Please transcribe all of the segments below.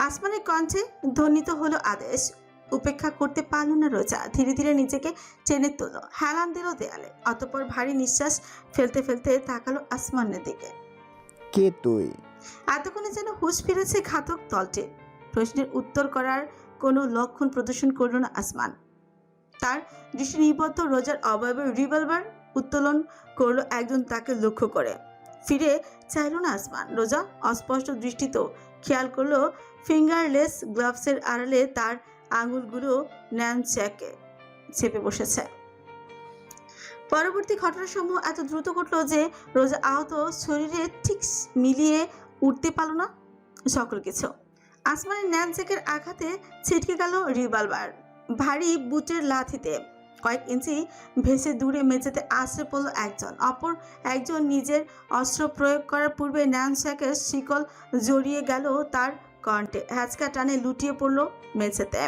আসমানের কণ্ঠে ধ্বনিত হলো আদেশ। উপেক্ষা করতে পারল না রোজা, ধীরে ধীরে নিজেকে টেনে তুলল, হেলান দিল দেয়ালে। অতঃপর ভারী নিঃশ্বাস ফেলতে ফেলতে তাকালো আসমানের দিকে। কে তুই? এতক্ষণে যেন হুঁশ ফিরেছে ঘাতক দলটি। প্রশ্নের উত্তর করার কোনো লক্ষণ প্রদর্শন করল না আসমান। তার দৃষ্টি নিবদ্ধ রোজার অবয়বের রিভলভার উত্তোলন করলো একজন তাকে লক্ষ্য করে। ফিরে চাইল না আসমান। রোজা অস্পষ্ট দৃষ্টিতেও খেয়াল করলো ফিঙ্গারলেস গ্লাভসের আড়ালে তার আঙুলগুলো ন্যানচ্যাকে চেপে বসেছে। পরবর্তী ঘটনাসমূহ এত দ্রুত ঘটলো যে রোজা আহত শরীরে ঠিক মিলিয়ে উঠতে পারল না সকল কিছু। আসমানের ন্যানচ্যাকের আঘাতে ছিটকে গেল রিভলভার ভারী বুটের লাথিতে। কয়েক ইঞ্চি ভেসে দূরে মেঝেতে আছড়ে পড়ল একজন। অপর একজন নিজের অস্ত্র প্রয়োগ করার পূর্বে ন্যানচ্যাকের শিকল জড়িয়ে গেল তার কণ্ঠে। হ্যাচকা টানে লুটিয়ে পড়ল মেঝেতে।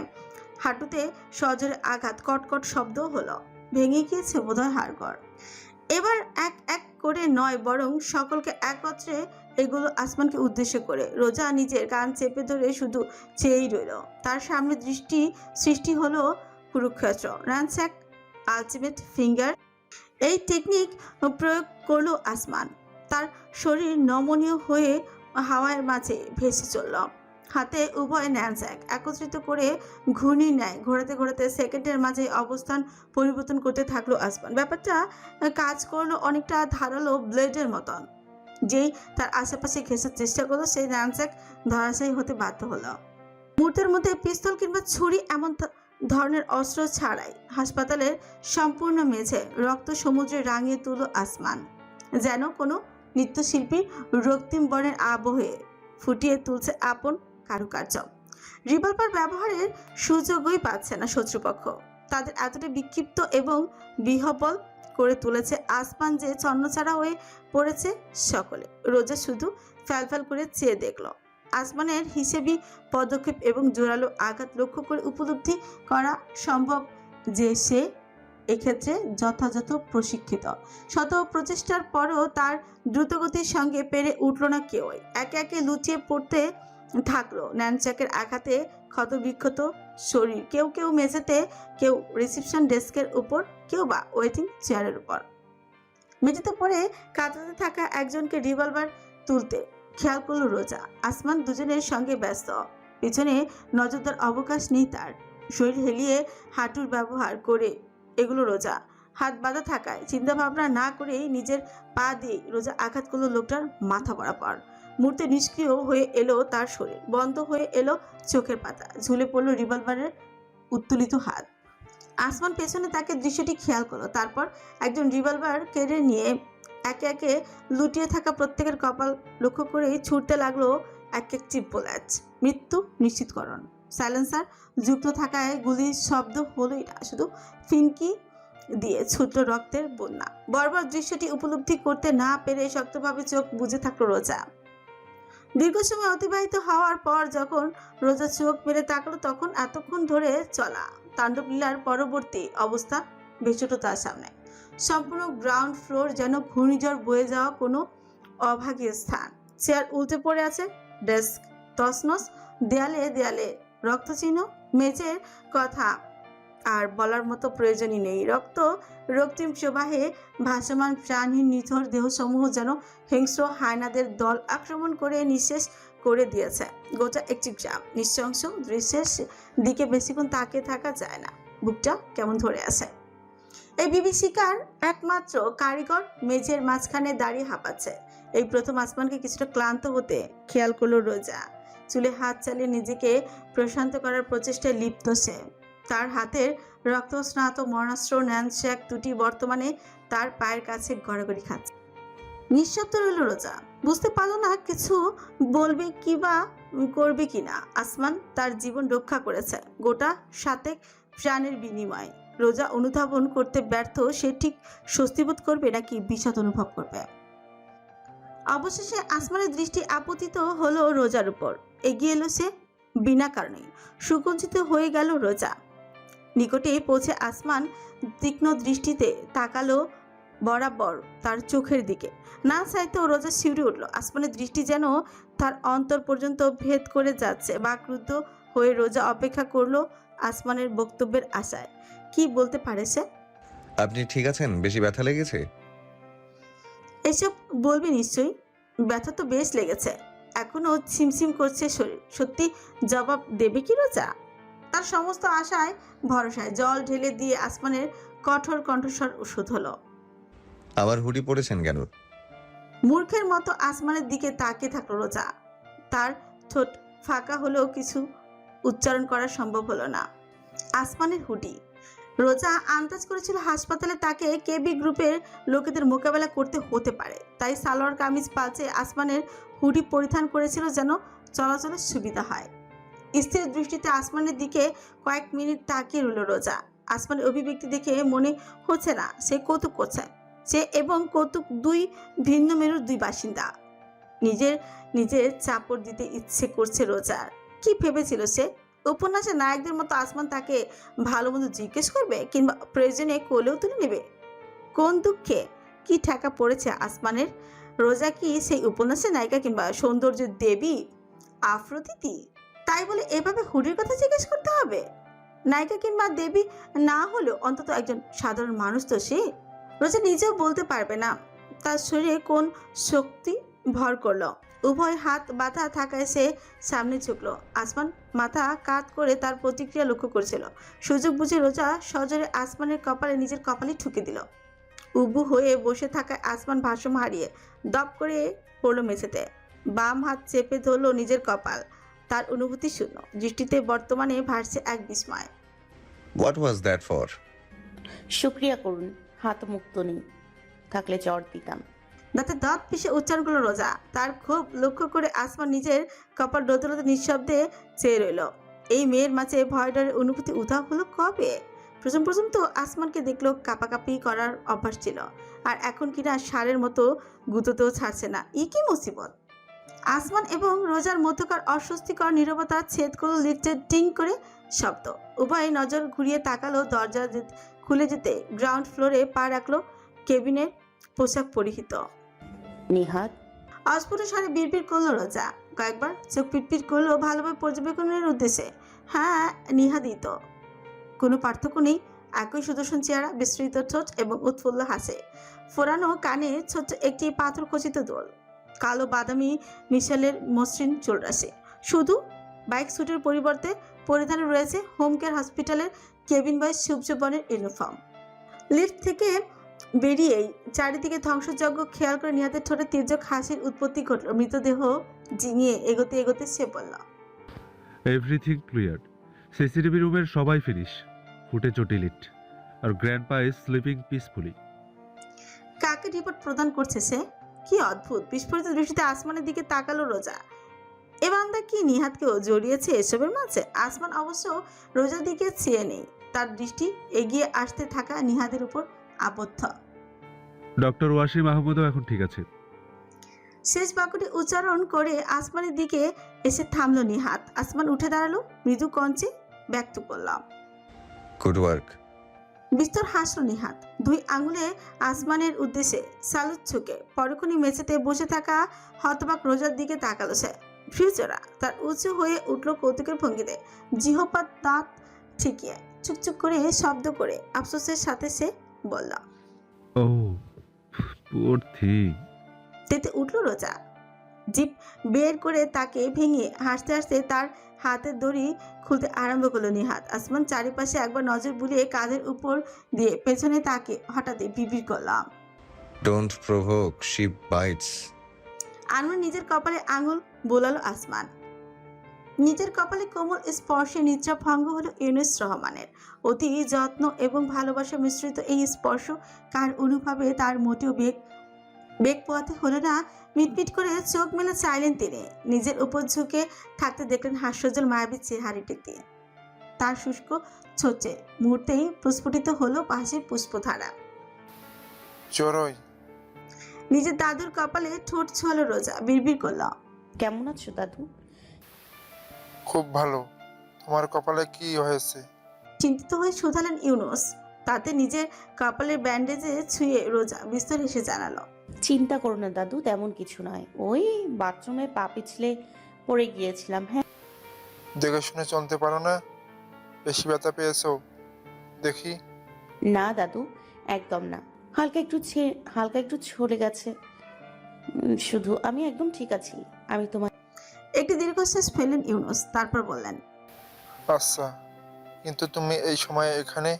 হাঁটুতে সজোরে আঘাত, কটকট শব্দ হলো। ভেঙে গিয়েছে বোধহয় হাড়গড়। এবার এক এক করে নয়, বরং সকলকে একত্রে এগুলো আসমানকে উদ্দেশ্য করে। রোজা নিজের কান চেপে ধরে শুধু চেয়েই রইল। তার সামনে সৃষ্টি হলো কুরুক্ষেত্র। র্যানস্যাক, আলটিমেট ফিঙ্গার, এই টেকনিক প্রয়োগ করলো আসমান। তার শরীর নমনীয় হয়ে হাওয়ার মাঝে ভেসে চলল। হাতে উভয় ন্যানস্যাক একত্রিত করে ঘূর্ণির ন্যায় ঘোরাতে ঘোরাতে সেকেন্ডের মাঝে অবস্থান পরিবর্তন করতে থাকলো আসমান। ব্যাপারটা কাজ করলো অনেকটা ধারালো ব্লেডের মতন। যেই তার আশেপাশে ঘেঁষার চেষ্টা করলো, সেই ন্যানস্যাক ধরাশায়ী হতে বাধ্য হলো। মুহূর্তের মধ্যে পিস্তল কিংবা ছুরি এমন ধরনের অস্ত্র ছাড়াই হাসপাতালের সম্পূর্ণ মেঝে রক্ত সমুদ্রে রাঙিয়ে তুলল আসমান। যেন কোনো নৃত্যশিল্পীর রক্তিম বর্ণের আবহে ফুটিয়ে তুলছে আপন কারুকার্য। রিভলভার ব্যবহারের সুযোগই পাচ্ছে না শত্রুপক্ষ। তাদের এতটা বিক্ষিপ্ত এবং বিহবল করে তুলেছে আসমান যে ছন্নছাড়া হয়ে পড়েছে সকলে। রোজা শুধু ফ্যালফ্যাল করে চেয়ে দেখল। আসমানের হিসেবি পদক্ষেপ এবং জোরালো আঘাত লক্ষ্য করে উপলব্ধি করা সম্ভব যে সে এক্ষেত্রে যথাযথ প্রশিক্ষিত। শত প্রচেষ্টার পরও তার দ্রুতগতির সঙ্গে পেরে উঠল না কেউই। একে একে লুচিয়ে পড়তে থাকলো ন্যানচ্যাকের আঘাতে ক্ষতবিক্ষত শরীর। কেউ কেউ মেঝেতে, কেউ রিসেপশন ডেস্কের উপর, কেউ বা ওয়েটিং চেয়ারের উপর। মেঝেতে পড়ে কাঁদতে থাকা একজনকে রিভলভার তুলতে খেয়াল করলো রোজা। আসমান দুজনের সঙ্গে ব্যস্ত, পিছনে নজর দেওয়ার অবকাশ নেই তার। শরীর হেলিয়ে হাঁটুর ব্যবহার করে এগুলো রোজা। হাত বাঁধা থাকায় চিন্তা ভাবনা না করেই নিজের পা দিয়ে রোজা আঘাত করলো লোকটার মাথা বরাবর। মুহূর্তে নিষ্ক্রিয় হয়ে এলো তার শরীর, বন্ধ হয়ে এলো চোখের পাতা, ঝুলে পড়লো রিভলভারের উত্তোলিত হাত। আসমান পেছনে তাকে দৃশ্যটি খেয়াল করলো। তারপর একজন রিভলভার কেড়ে নিয়ে একে একে লুটিয়ে থাকা প্রত্যেকের কপাল লক্ষ্য করেই ছুটতে লাগলো এক একটি বুলেট। মৃত্যু নিশ্চিতকরণ। সাইলেন্সার যুক্ত থাকায় গুলির শব্দ হলোই না, শুধু ফিনকি দিয়ে ছুটল রক্তের বন্যা। বর্বর দৃশ্যটি উপলব্ধি করতে না পেরে শক্তভাবে চোখ বুজে থাকলো রোজা। দীর্ঘ সময় অতিবাহিত হওয়ার পর যখন রোজা চোখ মেলে তাকালো, তখন এতক্ষণ ধরে চলা তাণ্ডবলীলার পরবর্তী অবস্থা ভেসে তার সামনে। সম্পূর্ণ গ্রাউন্ড ফ্লোর যেন ঘূর্ণিঝড় বয়ে যাওয়া কোনো অভাগীয় স্থান। চেয়ার উল্টে পড়ে আছে, ডেস্ক তছনছ, দেয়ালে দেয়ালে রক্তচিহ্ন। মেঝের কথা আর বলার মতো প্রয়োজনই নেই। রক্তিম প্রবাহে ভাসমান প্রাণহীন নিথর দেহসমূহ যেন হিংস্র হায়নাদের দল আক্রমণ করে নিঃশেষ করে দিয়েছে গোটা একটি গ্রাম। নৃশংস দৃশ্যের দিকে বেশিক্ষণ তাকিয়ে থাকা যায় না, বুকটা কেমন ধরে আছে। এই বিভীষিকার একমাত্র কারিগর মেঝের মাঝখানে দাঁড়িয়ে হাঁপাচ্ছে। এই প্রথম আসমানকে কিছুটা ক্লান্ত হতে খেয়াল করলো রোজা। চুলে হাত চালিয়ে নিজেকে প্রশান্ত করার প্রচেষ্টায় লিপ্ত সে। তার হাতের রক্তস্নাত মরণাস্ত্র ন্যানচ্যাক দুটি বর্তমানে তার পায়ের কাছে গড়াগড়ি খাচ্ছে। নিঃশব্দ রইল রোজা। বুঝতে পারল না কিছু বলবে কি বা করবে কিনা। আসমান তার জীবন রক্ষা করেছে গোটা 7 প্রাণের বিনিময়ে। রোজা অনুধাবন করতে ব্যর্থ সে ঠিক স্বস্তিবোধ করবে নাকি বিষাদ অনুভব করবে। অবশেষে আসমানের দৃষ্টি আপতিত হলো রোজার উপর। এগিয়ে এলো সে বিনা কারণে। সুকুঞ্চিত হয়ে গেল রোজা। নিকটে পৌঁছে আসমান তীক্ষ্ণ দৃষ্টিতে তাকালো বরাবর তার চোখের দিকে। না চাইতেও রোজা শিউরে উঠল। আসমানের দৃষ্টি যেন তার অন্তর পর্যন্ত ভেদ করে যাচ্ছে। বাকরুদ্ধ হয়ে রোজা অপেক্ষা করলো আসমানের বক্তব্যের আশায়। কি বলতে পারে সে? আপনি ঠিক আছেন? বেশি ব্যথা লেগেছে? এসব বলবি নিশ্চয়ই। ব্যথা তো বেশ লেগেছে, এখনো ছিমছিম করছে শরীর। সত্যি জবাব দেবে কি রোজা? তার সমস্ত আশায় ভরসায় জল ঢেলে দিয়ে আসমানের কঠোর কণ্ঠস্বর ওষুধ হলো। আবার হুডি পরেছেন কেন? মূর্খের মতো আসমানের দিকে তাকিয়ে থাকলো রোজা। তার ঠোঁট ফাঁকা হলেও কিছু উচ্চারণ করা সম্ভব হলো না। আসমানের হুডি। রোজা আন্দাজ করেছিল হাসপাতালে তাকে কেবি গ্রুপের লোকেদের মোকাবেলা করতে হতে পারে, তাই সালোয়ার কামিজ পাল্টে আসমানের হুডি পরিধান করেছিল যেন চলাচলের সুবিধা হয়। স্থির দৃষ্টিতে আসমানের দিকে কয়েক মিনিট তাকিয়ে রইল রোজা। আসমানের অভিব্যক্তি দেখে মনে হচ্ছে না সে কৌতুক করছে। সে এবং কৌতুক দুই ভিন্ন মেরুর দুই বাসিন্দা। নিজের নিজের চাপড় দিতে ইচ্ছে করছে রোজার। কি ভেবেছিল সে? উপন্যাসের নায়কদের মতো আসমান তাকে ভালো মন্দ জিজ্ঞেস করবে, কিংবা প্রয়োজনে কোলেও তুলে নেবে? কোন দুঃখে কি ঠেকা পড়েছে আসমানের? রোজা কি সেই উপন্যাসের নায়িকা, কিংবা সৌন্দর্যের দেবী আফ্রোদিতি? তাই বলে এভাবে হুডির কথা জিজ্ঞেস করতে হবে? নায়িকা কিংবা দেবী না হলেও অন্তত একজন সাধারণ মানুষ তো সে। রোজা নিজেও বলতে পারবে না তার শরীরে কোন শক্তি ভর করলো। উভয় হাত বাঁধা থাকায় সে সামনে ঝুঁকলো। আসমান মাথা কাত করে তার প্রতিক্রিয়া লক্ষ্য করছিল। সুযোগ বুঝে রোজা সজোরে আসমানের কপালে নিজের কপালে ঠুকে দিল। উবু হয়ে বসে থাকায় আসমান ভারসাম্য হারিয়ে দপ করে পড়লো মেঝেতে। বাম হাত চেপে ধরলো নিজের কপাল। তার অনুভূতি শূন্য, দৃষ্টিতে বর্তমানে ভাসছে এক বিস্ময়। What was that for? শুক্রিয়া করুন, হাত মুক্ত নেই, থাকলে জ্বর দিতাম। দাঁতে দাঁত পিষে উচ্চারণ করলো রোজা। তার খুব লক্ষ্য করে আসমান নিজের কপাল রোদে রোদে নিঃশব্দে চেয়ে রইল। এই মেয়ের মাঝে ভয় ডরের অনুভূতি উধাও হলো কবে? প্রথম প্রথম তো আসমানকে দেখলো কাঁপাকাঁপি করার অভ্যাস ছিল, আর এখন কিনা সারের মতো গুঁতোতেও ছাড়ছে না। কি মুসিবত! আসমান এবং রোজার মধ্যকার অস্বস্তিকর নীরবতা ছেদ করল লিফটের টিং করে শব্দ। উভয়ে নজর ঘুরিয়ে তাকালো। দরজা খুলে যেতে গ্রাউন্ড ফ্লোরে পা রাখলো কেবিনের পোশাক পরিহিত নিহাত। অস্ফুট স্বরে বিড়বিড় করলো রোজা। কয়েকবার চোখ পিটপিট করলো ভালোভাবে পর্যবেক্ষণের উদ্দেশ্যে। হ্যাঁ, নিহাতই তো। কোনো পার্থক্য নেই। একই সুদর্শন চেহারা, বিস্তৃত ঠোঁট এবং উৎফুল্ল হাসে। ফোরানো কানে ছোট্ট একটি পাথর খচিত দোল, কালো বাদামি মিশেলের মসৃণ চুলরাশি। শুধু বাইক স্যুটের পরিবর্তে পরিধানে রয়েছে হোম কেয়ার হসপিটালের কেবিন বয় সূর্য বনের ইউনিফর্ম। লিফট থেকে বেরিয়েই চারিদিকে ধ্বংসযজ্ঞ খেয়াল করে নিহাতের ঠোঁটে তীর্যক হাসির উৎপত্তি ঘটল। মৃতদেহ জিঙিয়ে এগোতে এগোতে সে বলল, এভরিথিং ক্লিয়ার। সিসিটিভি রুমের সবাই ফিনিশ, ফুটেজ ডিলিট, আর গ্র্যান্ডপা ইজ স্লিপিং পিসফুলি। কাকে রিপোর্ট প্রদান করছে সে? কি অদ্ভুত! বিস্ফোরিত দৃষ্টিতে আসমানের দিকে তাকালো রোজা। এ বান্দা কি নিহাতকেও জড়িয়েছে এসবের মাঝে? আসমান অবশ্য রোজার দিকে চেয়ে নেই, তার দৃষ্টি এগিয়ে আসতে থাকা নিহাতের উপর আবদ্ধ। ডক্টর ওয়াসিম আহমদও এখন ঠিক আছে। শেষ বাক্যটি উচ্চারণ করে আসমানের দিকে এসে থামলো নিহাত। আসমান উঠে দাঁড়ালো, মৃদু কঞ্চে ব্যক্ত করলাম। Good work. বিস্তর হাসলো নিহাত, দুই আঙুলে আসমানের উদ্দেশ্যে সালুট ছুকে। পরক্ষণই মেঝেতে বসে থাকা হতবাক রোজার দিকে তাকালো সে। ফিউচারা তার উঁচু হয়ে উঠলো কৌতুকের ভঙ্গিতে, জিহ্বার দাঁত ঠিকিয়ে চুকচুক করে শব্দ করে আফসোসের সাথে সে বলল, ও পুওর থিং। তেতে উঠলো রোজা, জিপ বের করে তাকে ভেঙে হাসতে হাসতে তার হাতের দড়ি খুলতে আরম্ভ করলো নিহাত। আসমান চারিপাশে একবার নজর বুলিয়ে কাঁধের উপর দিয়ে পেছনে তাকে হঠাৎই বিড়বিড় করলাম, ডোন্ট প্রভোক, শি বাইটস। আনমনে নিজের কপালে আঙুল বোলালো আসমান। নিজের কপালে কোমল স্পর্শে নিদ্রা ভঙ্গ হলো ইউনুস রহমানের। অতি যত্ন এবং ভালোবাসা মিশ্রিত এই স্পর্শ কার অনুভবে তার মোটেও বেগ পোয়াতে হলো না। মিটমিট করে চোখ মেলে চাইলেন তিনি। নিজের উপর ঝুঁকে থাকতে দেখলেন হাস্যজ্জ্বল মায়াবী চেহারিটিতে। তার শুষ্ক ছোচে মুহূর্তেই প্রস্ফুটিত হলো হাসির পুষ্পধারা। চড়ই। নিজের দাদুর কপালে ঠোঁট ছোঁয়ালো রোজা, বিড়বিড় করল, কেমন আছো দাদু? খুব ভালো। তোমার কপালে কি হয়েছে? চিন্তিত হয়ে শুধালেন ইউনুস। তাতে নিজের কপালের ব্যান্ডেজে ছুঁয়ে রোজা বিস্তর হেসে জানালো, চিন্তা করো না দাদু, তেমন কিছু নয়। ওই বাথরুমে পা পিছলে পড়ে গিয়েছিলাম। হ্যাঁ, দেখে শুনে চলতে পারো না? বেশি ব্যথা পেয়েছো দেখি। না দাদু, একদম না। হালকা একটু ছড়ে গেছে শুধু। আমি একদম ঠিক আছি। আমি তোমার একটি দীর্ঘশ্বাস ফেললেন ইউনুস, তারপর বললেন, আচ্ছা, কিন্তু তুমি এই সময় এখানে?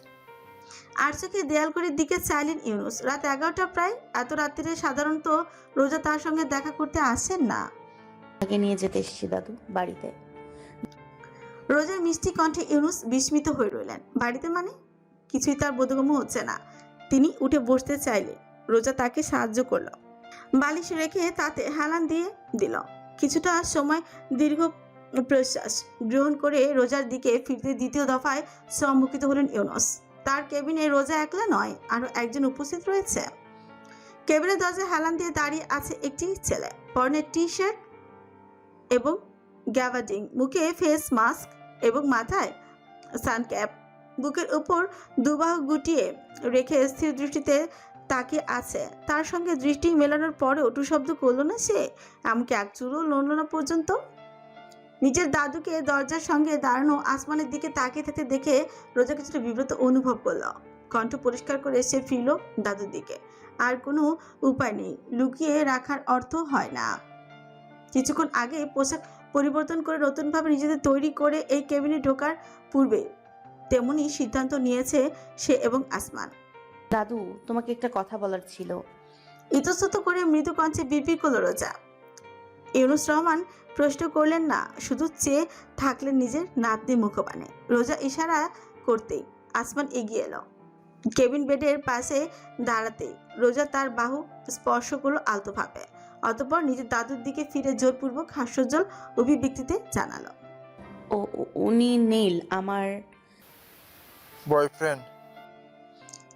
আর চোখে দেয়াল ঘড়ির দিকে চাইলেন ইউনুস। রাত 11টা প্রায়। এত রাত্রিরে সাধারণত রোজা তার সঙ্গে দেখা করতে আসেন না। আগে নিয়ে যেতে এসেছি দাদু, বাড়িতে। রোজার মিষ্টি কণ্ঠে ইউনুস বিস্মিত হয়ে রইলেন। বাড়িতে মানে? কিছুই তার বোধগম্য হচ্ছে না। তিনি উঠে বসতে চাইলে রোজা তাকে সাহায্য করলো। বালিশ রেখে তাতে হেলান দিয়ে দিল। কিছুটা সময় দীর্ঘ প্রশ্বাস গ্রহণ করে রোজার দিকে ফিরতে দ্বিতীয় দফায় সম্মুখিত হলেন ইউনুস। তার কেবিনে রোজা একলা নয়, আরো একজন উপস্থিত রয়েছে। কেবিনের দরজায় হেলান দিয়ে দাঁড়িয়ে আছে একটি ছেলে, পরনে টি শার্ট এবং গ্যাভার্ডিং, মুখে ফেস মাস্ক এবং মাথায় সানক্যাপ। বুকের উপর দুবাহু গুটিয়ে রেখে স্থির দৃষ্টিতে তাকিয়ে আছে। তার সঙ্গে দৃষ্টি মেলানোর পরেও টু শব্দ করল না সে, এমনকি এক চুলও নড়ল না পর্যন্ত। নিজের দাদুকে দরজার সঙ্গে দাঁড়ানো আসমানের দিকে তাকিয়ে থাকতে দেখে রোজা কিছুটা বিব্রত অনুভব করলো। কণ্ঠ পরিষ্কার করে সে ফিরল দাদুর দিকে। আর কোনো উপায় নেই, লুকিয়ে রাখার অর্থ হয় না। কিছুক্ষণ আগে পোশাক পরিবর্তন করে নতুনভাবে নিজেদের তৈরি করে এই কেবিনে ঢোকার পূর্বে তেমনি সিদ্ধান্ত নিয়েছে সে এবং আসমান। দাদু, তোমাকে একটা কথা বলার ছিল। ইতস্তত করে মৃদু কণ্ঠে বিড়বিড় করল রোজা। ইউনুস রহমান প্রশ্ন করলেন না, শুধু চেয়ে থাকলেন নিজের নাতনি মুখপানে। রোজা ইশারা করতেই আসমান এগিয়ে এলো। কেবিন বেডের পাশে দাঁড়াতেই রোজা তার বাহু স্পর্শ করলো আলতোভাবে। অতঃপর নিজের দাদুর দিকে ফিরে জোরপূর্বক হাস্যোজ্জ্বল অভিব্যক্তিতে জানালো, উনি নীল, আমার বয়ফ্রেন্ড?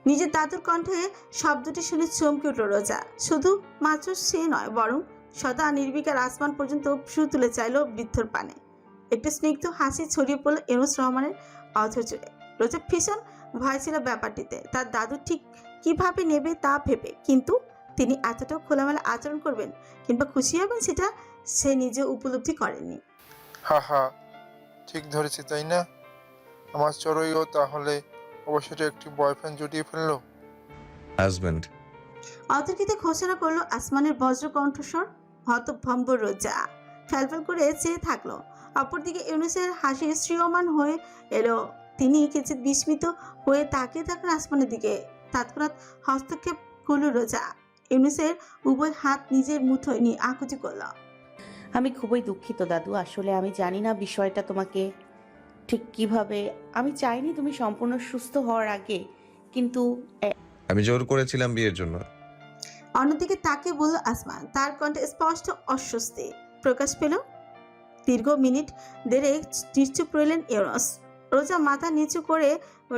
নিজের দাদুর কণ্ঠে শব্দটি শুনে চমকে উঠল রোজা। শুধু মাত্র সে নয়, বরং সদা নির্বিকার আসমান পর্যন্ত ফু তুলে চাইল বৃদ্ধর পানে। একটু স্নিগ্ধ হাসি ছড়িয়ে পড়ল ইউনুস রহমানের অধর জুড়ে। রোজা ভীষণ ভয় ছিল ব্যাপারটিতে, তার দাদু ঠিক কিভাবে নেবে তা ভেবে। কিন্তু তিনি এতটাও খোলামেলা আচরণ করবেন কিংবা খুশি হবেন সেটা সে নিজে উপলব্ধি করেননি। হা হা, ঠিক ধরেছি তাই না? আমার চড়ুইও তাহলে অবশ্যই একটি বয়ফ্রেন্ড জুটিয়ে ফেললো। হাজব্যান্ড। অতর্কিতে ঘোষণা করলো আসমানের বজ্র কণ্ঠস্বর। হতভম্ব রোজা ফ্যালফ্যাল করে চেয়ে থাকলো। অপরদিকে ইউনুসের হাসি শ্রীয়মান হয়ে এলো। তিনি কিছু বিস্মিত হয়ে তাকিয়ে থাকলেন আসমানের দিকে। তৎক্ষণাৎ হস্তক্ষেপ করল রোজা। ইউনুসের উভয় হাত নিজের মুঠোয় নিয়ে আকুতি করল। আমি খুবই দুঃখিত দাদু। আসলে আমি জানি না বিষয়টা তোমাকে ঠিক কিভাবে। আমি চাইনি তুমি সম্পূর্ণ সুস্থ হওয়ার আগে, কিন্তু আমি জোর করেছিলাম বিয়ের জন্য। অন্যদিকে তাকে বলল আসমান, তার কণ্ঠে স্পষ্ট অস্বস্তি প্রকাশ পেল। দীর্ঘ মিনিট দেড়েক নিশ্চুপ রইলেন ইউনুস। রোজা মাথা নিচু করে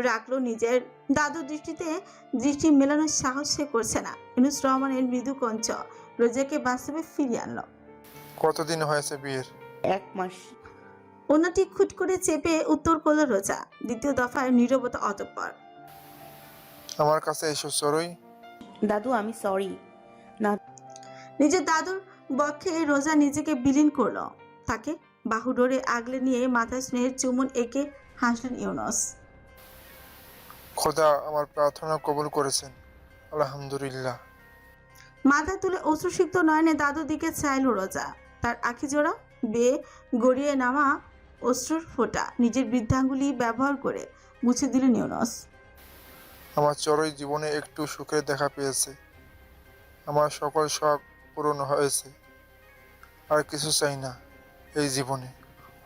রাখলো। নিজের দাদুর দৃষ্টি মেলানোর সাহস সে করছে না। ইউনুস রহমানের মৃদু কঞ্চ রোজাকে বাস্তবে ফিরিয়ে আনলো। কতদিন হয়েছে বিয়ের? 1 মাস। অন্যটি খুট করে চেপে উত্তর করলো রোজা। দ্বিতীয় দফায় নীরবতা। অতঃপর, আমার কাছে এসো চড়ুই। দাদু, আমি সরি। নিজের দাদুর বক্ষে রোজা নিজেকে বিলীন করলো। তাকে বাহু ডোরে আগলে নিয়ে মাথায় স্নেহের চুমুন এঁকে হাসলেন ইউনুস। খোদা আমার প্রার্থনা কবুল করেছেন, আলহামদুলিল্লাহ। মাথা তুলে অশ্রুসিক্ত নয়নে দাদুর দিকে চাইল রোজা। তার আখি জোড়া বেয়ে গড়িয়ে নামা অশ্রুর ফোঁটা নিজের বৃদ্ধাঙ্গুলি ব্যবহার করে মুছে দিলেন ইউনুস। আমার চড়ুই জীবনে একটু সুখের দেখা পেয়েছে। আমার সকল শখ পূরণ হয়েছে। আর কিছু চাই না এই জীবনে।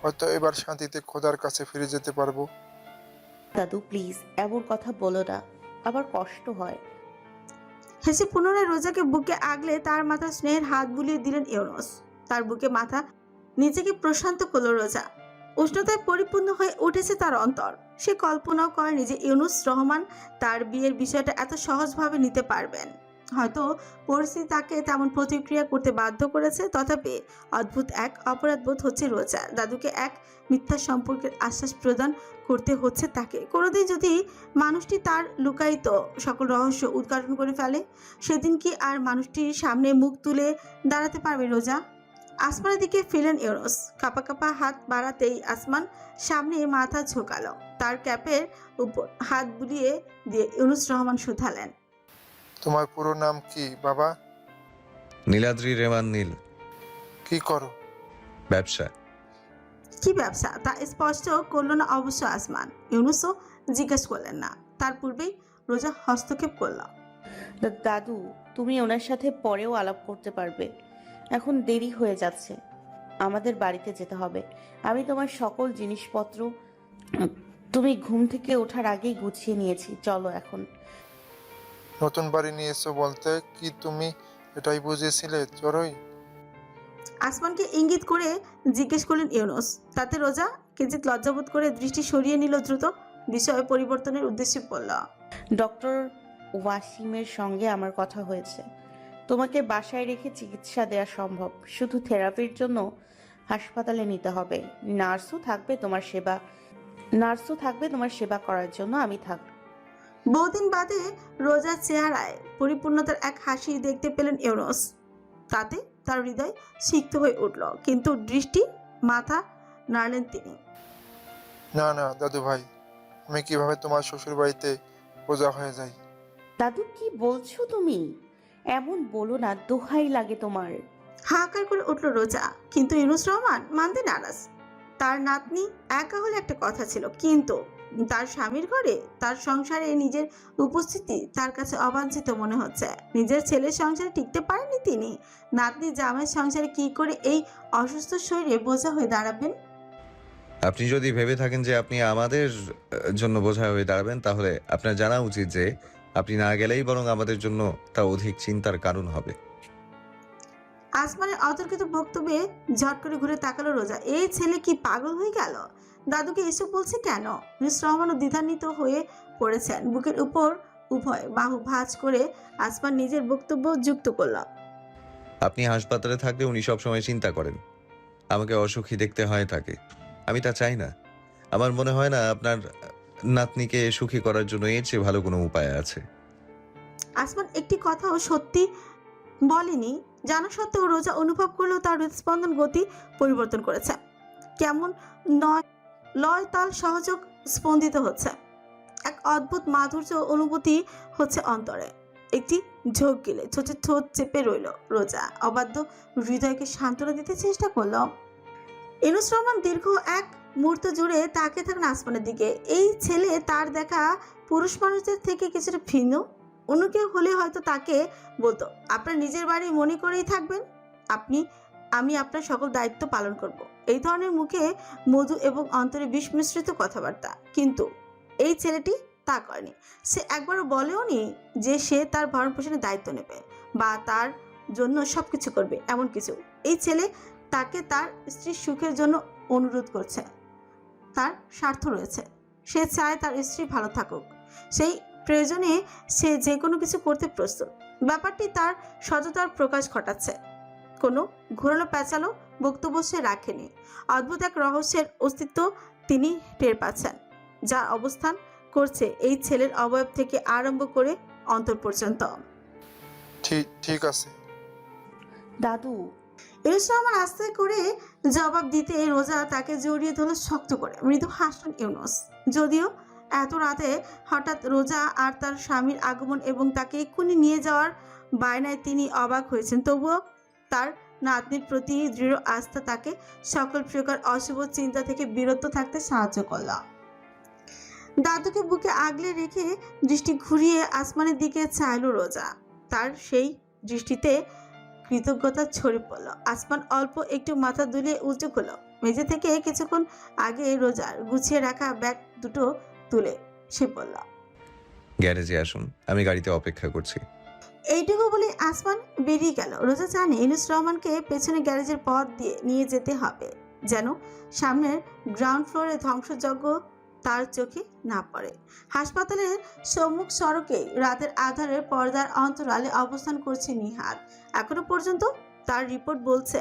হয়তো এবার শান্তিতে খোদার কাছে ফিরে যেতে পারবো। দাদু প্লিজ, এমন কথা বলো না, আবার কষ্ট হয়। হেসে পুনরায় রোজাকে বুকে আগলে তার মাথা স্নেহের হাত বুলিয়ে দিলেন ইউনুস। তার বুকে মাথা নিজেকে প্রশান্ত করল রোজা। উষ্ণতায় পরিপূর্ণ হয়ে উঠেছে তার অন্তর। সে কল্পনাও করেনি যে ইউনুস রহমান তার বিয়ের বিষয়টা এত সহজভাবে নিতে পারবেন। হয়তো পরিস্থিতি তাকে তেমন প্রতিক্রিয়া করতে বাধ্য করেছে। তথাপি অদ্ভুত এক অপরাধবোধ হচ্ছে রোজা। দাদুকে এক মিথ্যা সম্পর্কের আশ্বাস প্রদান করতে হচ্ছে তাকে। কোনোদিন যদি মানুষটি তার লুকায়িত সকল রহস্য উদ্ঘাটন করে ফেলে, সেদিন কি আর মানুষটির সামনে মুখ তুলে দাঁড়াতে পারবে রোজা? আসমানের দিকে ফিরলেন ইউনুস। কাঁপা কাঁপা হাত বাড়াতেই আসমান সামনে মাথা ঝোঁকালো। তার ক্যাপের উপর হাত বুলিয়ে দিয়ে ইউনুস রহমান শুধালেন, তোমার পুরো নাম কি বাবা? নীলাদ্রি রেমান নীল। কি করো? ব্যবসা। কি ব্যবসা তা স্পষ্ট করলো না অবশ্য আসমান। ইউনুসও জিজ্ঞেস করলেন না। তার পূর্বেই রোজা হস্তক্ষেপ করল। দাদু, তুমি ওনার সাথে পরেও আলাপ করতে পারবে। এখন দেরি হয়ে যাচ্ছে, আমাদের বাড়িতে যেতে হবে। আমি তোমার সকল জিনিসপত্র তুমি ঘুম থেকে ওঠার আগেই গুছিয়ে নিয়েছি। চলো এখন। নতুন বাড়ি নিয়েছো বলতে কি তুমি এটাই বুঝেছিলে চড়ুই? আসমানকে ইঙ্গিত করে জিজ্ঞেস করলেন ইউনুস। তাতে রোজা কিঞ্চিত লজ্জাবোধ করে দৃষ্টি সরিয়ে নিল দ্রুত। বিষয় পরিবর্তনের উদ্দেশ্যে বলল, ডক্টর ওয়াসিমের সঙ্গে আমার কথা হয়েছে। তোমাকে বাসায় রেখে চিকিৎসা দেওয়া সম্ভব, শুধু থেরাপির জন্য হাসপাতালে নিতে হবে। নার্সও থাকবে তোমার সেবা করার জন্য। আমি থাকব। বহুদিন বাদে রোজার চেহারায় পরিপূর্ণতার এক হাসি দেখতে পেলেন ইউনুস। তাতে তার হৃদয় সিক্ত হয়ে উঠল, কিন্তু দৃষ্টি মাথা নাড়লেন তিনি। না না দাদু ভাই, আমি কিভাবে তোমার শ্বশুর বাড়িতে বোঝা হয়ে যাই? দাদু, কি বলছো তুমি? এমন বলো না, দোহাই লাগে তোমার। হাহাকার করে উঠল রোজা, কিন্তু ইউনুস রহমান মানতে নারাজ। তার নাতনি একা হলে একটা কথা ছিল, কিন্তু তার স্বামীর ঘরে, তার সংসারে নিজের উপস্থিতি তার কাছে অবাঞ্ছিত মনে হচ্ছে। নিজের ছেলের সংসারে টিকতে পারেনি তিনি, নাতনি জামাইয়ের সংসারে কি করে এই অসুস্থ শরীরে বোঝা হয়ে দাঁড়াবেন? আপনি যদি ভেবে থাকেন যে আপনি আমাদের জন্য বোঝা হয়ে দাঁড়াবেন, তাহলে আপনার জানা উচিত যে আপনি না গেলেই বরং আমাদের জন্য তা অধিক চিন্তার কারণ হবে। আসমানের অতর্কিত বক্তব্যে ঝট করে ঘুরে তাকালো রোজা। এই ছেলে কি পাগল হয়ে গেল? দাদুকে এসব বলছে কেন? মিস রহমানও দ্বিধান্বিত হয়ে পড়েছেন। বুকের উপর উভয় বাহু ভাঁজ করে আসমান নিজের বক্তব্য যুক্ত করল। আপনি হাসপাতালে থাকলে উনি সবসময় চিন্তা করেন আমাকে অসুখী দেখতে হয় তাকে। আমি তা চাই না। আমার মনে হয় না আপনার নাতনিকে সুখী করার জন্য এর চেয়ে ভালো কোনো উপায় আছে। আসমান একটি কথাও সত্যি বলেনি, জানা সত্ত্বেও রোজা অনুভব করলো তার হৃদস্পন্দন গতি পরিবর্তন করেছে। কেমন লয় তাল সহযোগ স্পন্দিত হচ্ছে। এক অদ্ভুত মাধুর্য অনুভূতি হচ্ছে অন্তরে। একটি ঝোঁক গিলে ছোট ঠোঁট চেপে রইল রোজা। অবাধ্য হৃদয়কে সান্ত্বনা দিতে চেষ্টা করলো। ইউনুস রহমান দীর্ঘ এক মুহূর্ত জুড়ে তাকিয়ে থাকেন আসমানের দিকে। এই ছেলে তার দেখা পুরুষ মানুষদের থেকে কিছুটা ভিন্ন। অন্য কেউ হলে হয়তো তাকে বলতো, আপনার নিজের বাড়ি মনে করেই থাকবেন, আমি আপনার সকল দায়িত্ব পালন করব। এই ধরনের মুখে মধু এবং অন্তরে বিষ মিশ্রিত কথাবার্তা। কিন্তু এই ছেলেটি তা করেনি। সে একবারও বলেও নি যে সে তার ভরণ পোষণের দায়িত্ব নেবে বা তার জন্য সবকিছু করবে, এমন কিছু। এই ছেলে তাকে তার স্ত্রীর সুখের জন্য অনুরোধ করছে। তার স্বার্থ রয়েছে, সে চায় তার স্ত্রী ভালো থাকুক। সেই প্রয়োজনে সে যে কোনো কিছু করতে প্রস্তুত। ব্যাপারটি তার সততার প্রকাশ ঘটাচ্ছে। কোনো ঘোরালো প্যাঁচালো বক্তব্য সে রাখেনি। অদ্ভুত এক রহস্যের অস্তিত্ব তিনি টের পাচ্ছেন, যার অবস্থান করছে এই ছেলের অবয়ব থেকে আরম্ভ করে অন্তর পর্যন্ত। ঠিক আছে দাদু। ইউনুস রহমান আস্তে করে জবাব দিতে রোজা তাকে জড়িয়ে ধরল শক্ত করে। মৃদু হাসলেন ইউনুস। যদিও এত রাতে হঠাৎ রোজা আর তার স্বামীর আগমন এবং তাকে এক্ষুনি নিয়ে যাওয়ার বায়নায় তিনি অবাক হয়েছেন, তবুও তার নাতনির প্রতি দৃঢ় আস্থা তাকে সকল প্রকার অশুভ চিন্তা থেকে বিরত থাকতে সাহায্য করল। দাদুকে বুকে আগলে রেখে দৃষ্টি ঘুরিয়ে আসমানের দিকে চাইল রোজা। তার সেই দৃষ্টিতে কৃতজ্ঞতা ছড়িয়ে পড়ল। আসমান অল্প একটু মাথা দুলিয়ে উঁচু হলো। মেঝে থেকে কিছুক্ষণ আগে রোজার গুছিয়ে রাখা ব্যাগ দুটো তুলে সে বলল, গ্যারেজে আসুন, আমি গাড়িতে অপেক্ষা করছি। এইটুকু বলে আসমান বেরিয়ে গেল। রোজা জানে ইউনুস রহমানকে পেছনে গ্যারেজের পথ দিয়ে নিয়ে যেতে হবে, যেন সামনের গ্রাউন্ড ফ্লোরে ধ্বংসযজ্ঞ তার চোখে না পড়ে। হাসপাতালের সম্মুখ সড়কে রাতের আধারে পর্দার অন্তরালে অবস্থান করছে নিহাত। এখনো পর্যন্ত তার রিপোর্ট বলছে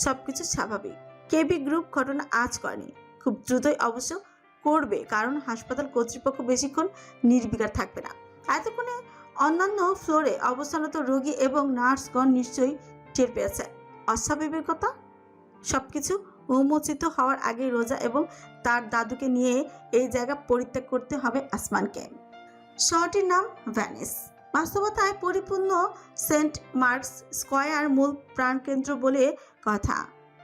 সবকিছু স্বাভাবিক। কেবি গ্রুপ ঘটনা আজ করেনি, খুব দ্রুতই অবশ্য করবে, কারণ হাসপাতাল কর্তৃপক্ষ বেশিক্ষণ নির্বিকার থাকবে না। এতক্ষণে অন্যান্য ফ্লোরে অবস্থানরত রোগী এবং নার্সগণ নিশ্চয়ই টের পেয়েছে অস্বাভাবিকতা। সবকিছু উন্মোচিত হওয়ার আগে রোজা এবং তার দাদুকে নিয়ে এই জায়গা পরিত্যাগ করতে হবে আসমানকে। শহরটির নাম ভ্যানিস। বাস্তবতায় পরিপূর্ণ সেন্ট মার্কস স্কয়ার মূল প্রাণকেন্দ্র বলে কথা।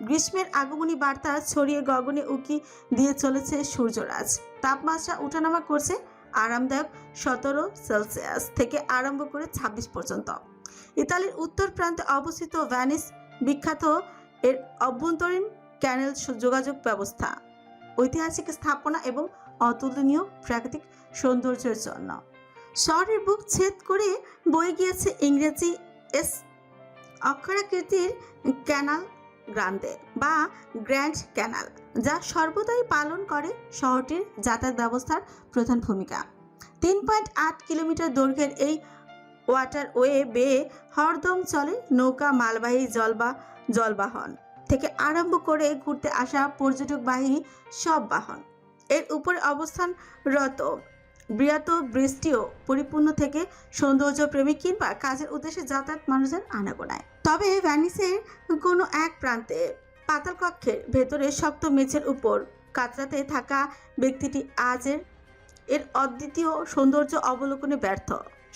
গ্রীষ্মের আগমনী বার্তা ছড়িয়ে গগনে উকি দিয়ে চলেছে সূর্যরাজ। তাপমাত্রা উঠানামা করছে আরামদায়ক 17 সেলসিয়াস থেকে আরম্ভ করে 26 পর্যন্ত। ইতালির উত্তর প্রান্তে অবস্থিত ভ্যানিস বিখ্যাত এর অভ্যন্তরীণ ক্যানেল যোগাযোগ ব্যবস্থা, ঐতিহাসিক স্থাপনা এবং অতুলনীয় প্রাকৃতিক সৌন্দর্যের জন্য। শহরের বুক ছেদ করে বয়ে গিয়েছে ইংরেজি এস অক্ষরাকৃতির ক্যানাল গ্রান্ডে বা গ্র্যান্ড ক্যানাল, যা সর্বদাই পালন করে শহরটির যাতায়াত ব্যবস্থার প্রধান ভূমিকা। 3.8 কিলোমিটার দৈর্ঘ্যের এই ওয়াটারওয়ে বেয়ে হরদম চলে নৌকা, মালবাহী জলবাহন থেকে আরম্ভ করে ঘুরতে আসা পর্যটকবাহী সব বাহন। এর উপরে অবস্থানরত বৃহৎ বৃষ্টিও পরিপূর্ণ থেকে সৌন্দর্য প্রেমী কিংবা কাজের উদ্দেশ্যে যাতায়াত মানুষের আনাগোনায়। তবে ভ্যানিসের কোনো এক প্রান্তে পাতাল কক্ষের ভেতরে শক্ত মেঝের উপর কাতরাতে থাকা ব্যক্তিটি এর অদ্বিতীয় সৌন্দর্য অবলোকনে ব্যর্থ।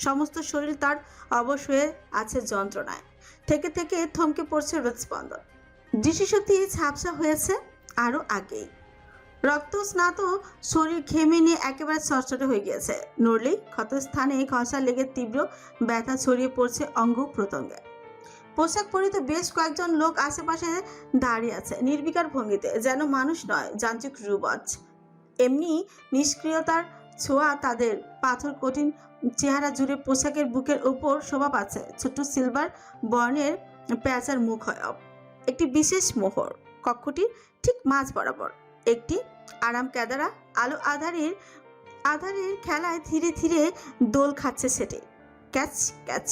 সমস্ত শরীর তার অবশ হয়ে আছে যন্ত্রণায়, থেকে থেকে থমকে পড়ছে হৃদস্পন্দন। দৃষ্টিশক্তি ঝাপসা হয়েছে আরও আগেই। রক্ত স্নাত শরীর ঘেমে নিয়ে একেবারে চটচটে হয়ে গিয়েছে। নড়লেই ক্ষতস্থানে ঘষা লেগে তীব্র ব্যথা ছড়িয়ে পড়ছে অঙ্গ প্রত্যঙ্গে। পোশাক পরিহিত বেশ কয়েকজন লোক আশেপাশে দাঁড়িয়ে আছে নির্বিকার ভঙ্গিতে, যেন মানুষ নয়, যান্ত্রিক রোবট। এমনি নিষ্ক্রিয়তার ছোঁয়া তাদের পাথর কঠিন চেহারা জুড়ে। পোশাকের বুকের ওপর শোভা পাচ্ছে ছোট্ট সিলভার বর্ণের পেঁচার মুখয়ব, একটি বিশেষ মোহর। কক্ষটির ঠিক মাঝ বরাবর একটি আরাম কেদারা আলো আধারের খেলায় ধীরে ধীরে দোল খাচ্ছে সেটি। ক্যাচ ক্যাচ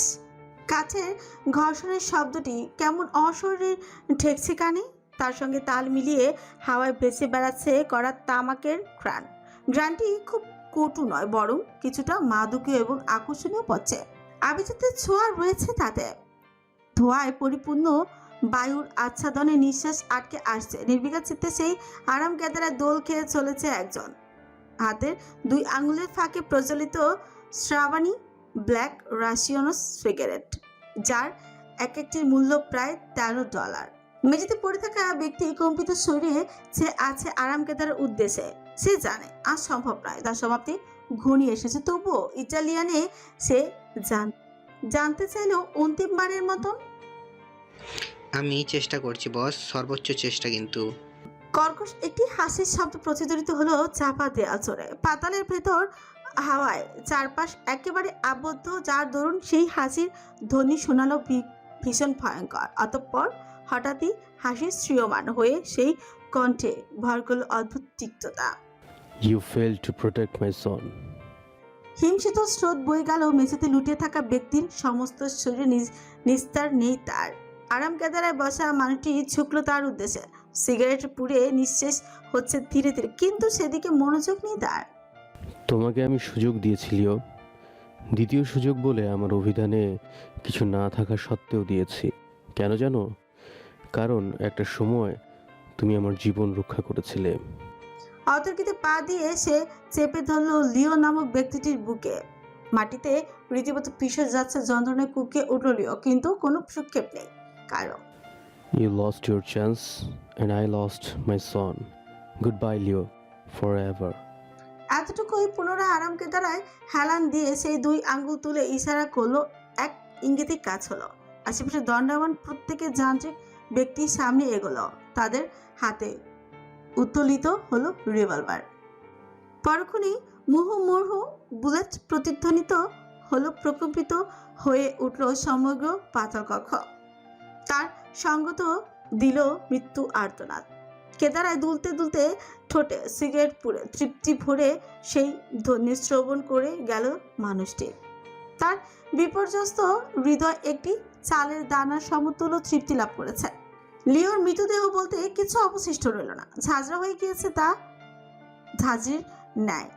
কাছের ঘর্ষণের শব্দটি কেমন অশরীর ঠেকছে কানে। তার সঙ্গে তাল মিলিয়ে হাওয়ায় ভেসে বেড়াচ্ছে করা তামাকের ঘ্রাণটি খুব কটু নয়, বরং কিছুটা মাদকীয় এবং আকর্ষণীয় পড়ছে। আভিজাত্যের ছোঁয়া রয়েছে তাতে। ধোঁয়ায় পরিপূর্ণ বায়ুর আচ্ছাদনে নিঃশ্বাস আটকে আসছে। নির্বিকার চিত্তে সেই আরাম কেদারায় দোল খেয়ে চলেছে একজন। হাতের 2 আঙুলের ফাঁকে প্রচলিত শ্রাবানি ব্ল্যাক রাশিয়ানস সিগারেট, যার এক একটির মূল্য প্রায় $13। মেঝেতে পড়ে থাকা ব্যক্তি কম্পিত শরীরে সে আছে আরাম কেদারের উদ্দেশ্যে। সে জানে আজ সম্ভব নয়, তার সমাপ্তি ঘনিয়ে এসেছে। তবুও ইটালিয়ানে সে জানতে চাইলেও অন্তিমবারের মতন। আমি চেষ্টা করছি বস, সর্বোচ্চ চেষ্টা। কিন্তু কর্কশ একটি হাসির শব্দ প্রতিধ্বনিত হলো চাপা দেওয়া চড়ে। পাতালের ভেতর হাওয়ায় চারপাশ একেবারে আবদ্ধ, যার দরুন সেই হাসির ধ্বনি শোনালো ভীষণ ভয়ঙ্কর। অতঃপর হঠাৎই হাসি শ্রিয়মান হয়ে সেই কণ্ঠে ভর করল অদ্ভুত তিক্ততা। You failed to protect my son. হিমশীত স্রোত বয়ে গেল মেঝেতে লুটিয়ে থাকা ব্যক্তির সমস্ত শরীরে নিস্তার নেই তার। আরাম কেদারায় বসা মানুষটি ঝুঁকলো তার উদ্দেশ্যে। সিগারেট পুড়ে নিঃশেষ হচ্ছে ধীরে ধীরে, কিন্তু সেদিকে মনোযোগ নেই তার। তোমাকে আমি সুযোগ দিয়েছি লিও, দ্বিতীয় সুযোগ বলে আমার অভিধানে কিছু না থাকা সত্ত্বেও দিয়েছি। কেন জানো? কারণ একটা সময় তুমি আমার জীবন রক্ষা করেছিলে। অতর্কিতে পা দিয়ে সে চেপে ধরল লিও নামক ব্যক্তিটির বুকে। মাটিতে রীতিমতো পিষে যাচ্ছে যন্ত্রণায় কুঁকিয়ে উঠল লিও, কিন্তু কোনো ভ্রুক্ষেপ নেই কারো। You lost your chance and I lost my son. Goodbye Leo, forever. এতটুকুই পুনরায় আরাম কেদারায় হেলান দিয়ে সেই 2 আঙ্গুল তুলে ইশারা করলো। এক ইঙ্গিতে কাজ হলো। আশেপাশে দণ্ডায়মান প্রত্যেকের যান্ত্রিক ব্যক্তির সামনে এগোলো। তাদের হাতে উত্তোলিত হলো রিভলভার। পরক্ষণেই মুহুর্মুহু বুলেট প্রতিধ্বনিত হলো। প্রকম্পিত হয়ে উঠল সমগ্র পাতাল কক্ষ। তার সঙ্গত দিল মৃত্যু আর্তনাদ। কেদারায় দুলতে দুলতে ঠোঁটে সিগারেট পুড়ে তৃপ্তি ভরে সেই ধ্বনি শ্রবণ করে গেল মানুষটি। তার বিপর্যস্ত হৃদয় একটি চালের দানার সমতুল্য তৃপ্তি লাভ করেছে। লিওর মৃতদেহ বলতে কিছু অবশিষ্ট রইল না, ঝাঁঝরা হয়ে গিয়েছে তা ঝাঁঝরির ন্যায়।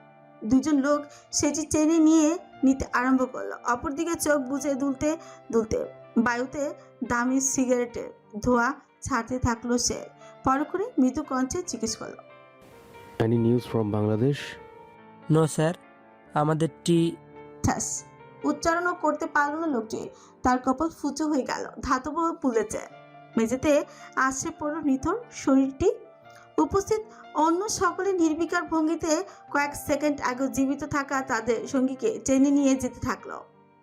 দুজন লোক সেটি টেনে নিয়ে নিতে আরম্ভ করলো। অপরদিকে চোখ বুজে দুলতে দুলতে বায়ুতে দামি সিগারেটের ধোঁয়া ছাড়তে থাকলো সে। পরক্ষণে মৃদু কণ্ঠে জিজ্ঞেস করলো, any news from Bangladesh? No sir, আমাদের ঠাস। উচ্চারণও করতে পারল না লোকটি। তার কপাল ফুচো হয়ে গেল, ধাতব পুলেছে। মেঝেতে আছড়ে পড়ল নিথর শরীরটি। উপস্থিত অন্য সকলে নির্বিকার ভঙ্গিতে কয়েক সেকেন্ড আগে জীবিত থাকা তাদের সঙ্গীকে টেনে নিয়ে যেতে থাকলো।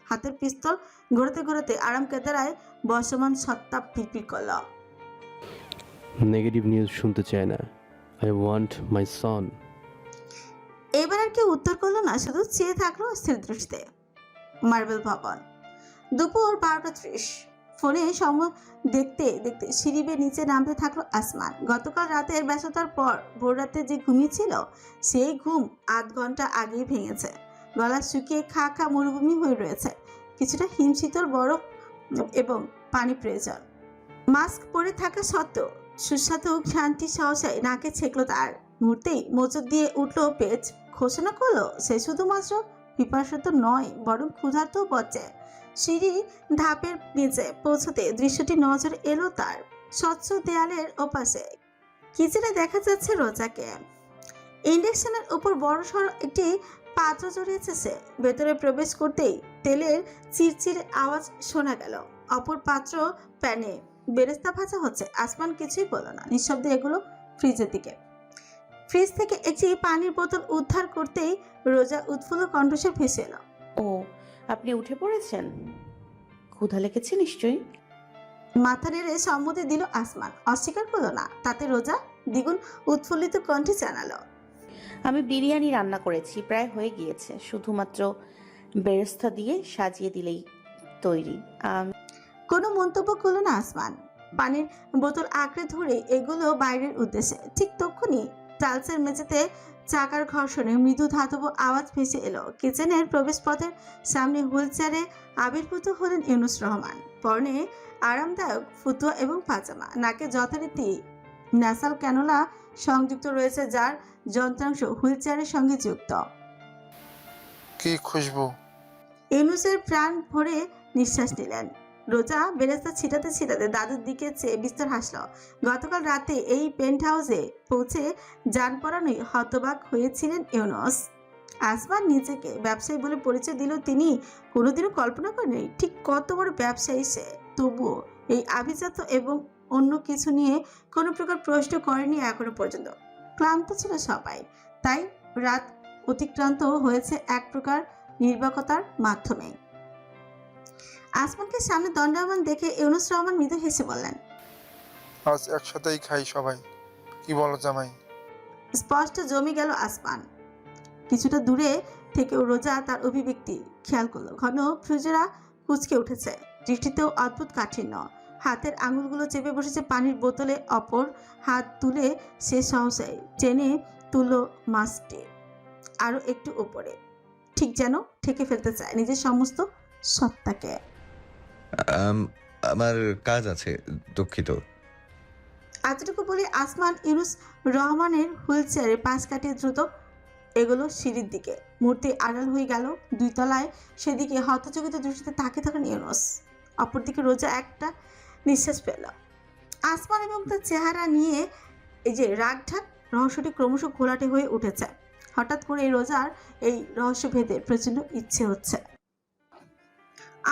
হাতের পিস্তল ঘোরাতে ঘোরাতে আরাম কেদারায় বর্ষমান সত্তা পিরপির করল। নেগেটিভ নিউজ শুনতে চায় না। আই ওয়ান্ট মাই সন। এবার আর কেউ উত্তর করলো না, শুধু চেয়ে থাকলো স্থির দৃষ্টিতে। মার্বেল ভবন, দুপুর 12:30। ফোনে সময় দেখতে দেখতে সিঁড়ি বেয়ে নিচে নামতে থাকলো আসমান। গতকাল রাতের ব্যস্ততার পর ভোর রাতে যে ঘুমিয়েছিল সেই ঘুম আধ ঘন্টা আগেই ভেঙেছে। গলা শুকিয়ে খা খা মরুভূমি হয়ে রয়েছে। কিছুটা হিমশীতল বরফ এবং পানি প্রয়োজন। মাস্ক পরে থাকা সত্ত্বেও সুস্বাদু শান্তি সহসায় নাকে ছেকলো তার। মুহূর্তেই মোচড় দিয়ে উঠলো পেট। ঘোষণা করলো সে শুধুমাত্র পিপাসিত নয়, বরং ক্ষুধার্তও বটে। সিঁড়ি ধাপের নিচে পৌঁছতে দৃশ্যটি নজর এলো তার। স্বচ্ছ দেয়ালের ওপাশে কিচেনে দেখা যাচ্ছে রোজাকে। ইন্ডাকশনের উপর বড় সড় একটি পাত্র জড়িয়েছে সে। ভেতরে প্রবেশ করতেই তেলের চিরচিরে আওয়াজ শোনা গেল। অপর পাত্র প্যানে বেরেস্তা ভাজা হচ্ছে। আসমান কিছুই বলল না, নিঃশব্দে এগুলো ফ্রিজের দিকে। ফ্রিজ থেকে একটি পানির বোতল উদ্ধার করতেই রোজা উৎফুল্ল কণ্ঠস্বর ভেসে এলো। ও, আপনি উঠে পড়েছেন? ক্ষুধা লেগেছে নিশ্চয়ই। মাথা নেড়ে সম্মতি দিল আসমান, অস্বীকার করলো না। তাতে রোজা দ্বিগুণ উৎফুল্লিত কণ্ঠে জানালো, আমি বিরিয়ানি রান্না করেছি, প্রায় হয়ে গিয়েছে, শুধুমাত্র বেরেস্তা দিয়ে সাজিয়ে দিলেই তৈরি। কোনো মন্তব্য করলো না আসমান। পানির বোতল আঁকড়ে ধরে এগুলো বাইরের উদ্দেশ্যে। ঠিক তক্ষুনি টাইলসের মেঝেতে চাকার ঘর্ষণে মৃদু ধাতব আওয়াজ ভেসে এলো। কিচেনের প্রবেশপথের সামনে হুইল চেয়ারে আবির্ভূত হলেন ইউনুস রহমান। পরনে আরামদায়ক ফতুয়া এবং পাজামা, নাকে যথারীতি ন্যাসাল ক্যানোলা সংযুক্ত রয়েছে, যার যন্ত্রাংশ হুইল চেয়ারের সঙ্গে যুক্ত। কি খুশবু! ইউনুসের প্রাণ ভরে নিঃশ্বাস নিলেন। রোজা বেরেস্তা ছিটাতে ছিটাতে দাদুর দিকে চেয়ে বিস্তর হাসল। গতকাল রাতে এই পেন্ট হাউসে পৌঁছে যান পরানোই হতবাক হয়েছিলেন ইউনুস। আসমান নিজেকে ব্যবসায়ী বলে পরিচয় দিলেও তিনি কোনোদিনও কল্পনা করেনি ঠিক কত বড় ব্যবসায়ী সে। তবুও এই আভিজাত্য এবং অন্য কিছু নিয়ে কোনো প্রকার প্রশ্ন করেনি এখনো পর্যন্ত। ক্লান্ত ছিল সবাই, তাই রাত অতিক্রান্ত হয়েছে এক প্রকার নির্বাকতার মাধ্যমে। আসমানকে সামনে দণ্ডায়মান দেখে ইউনুস রহমান মৃদু হেসে বললেন, আজ একসাথেই খাই সবাই, কি বলো জামাই? স্পষ্ট জমে গেল আসমান। কিছুটা দূরে থেকেও রোজা তার অভিব্যক্তি খেয়াল করলো। ঘন ফ্রুজেরা কুচকে উঠেছে, দৃষ্টিতেও অদ্ভুত কাঠিন্য। হাতের আঙুলগুলো চেপে বসেছে পানির বোতলে। অপর হাত তুলে সে সহসাই টেনে তুলল মাছটি আরো একটু উপরে, ঠিক যেন ঠেকে ফেলতে চায় নিজের সমস্ত সত্তাকে। আমার কাজ আছে, দুঃখিত। এতটুকু বলে আসমান ইউনুস রহমানের হুইল চেয়ারে পাশ কাটিয়ে দ্রুত এগুলো সিঁড়ির দিকে। মূর্তি আড়াল হয়ে গেল 2 তলায়। সেদিকে হতচকিত দৃষ্টিতে তাকিয়ে থাকেন ইউনুস। অপরদিকে রোজা একটা নিঃশ্বাস পেল। আসমান এবং তার চেহারা নিয়ে এই যে রাগঢাক রহস্যটি ক্রমশ ঘোলাটে হয়ে উঠেছে। হঠাৎ করে রোজার এই রহস্য ভেদের প্রচন্ড ইচ্ছে হচ্ছে।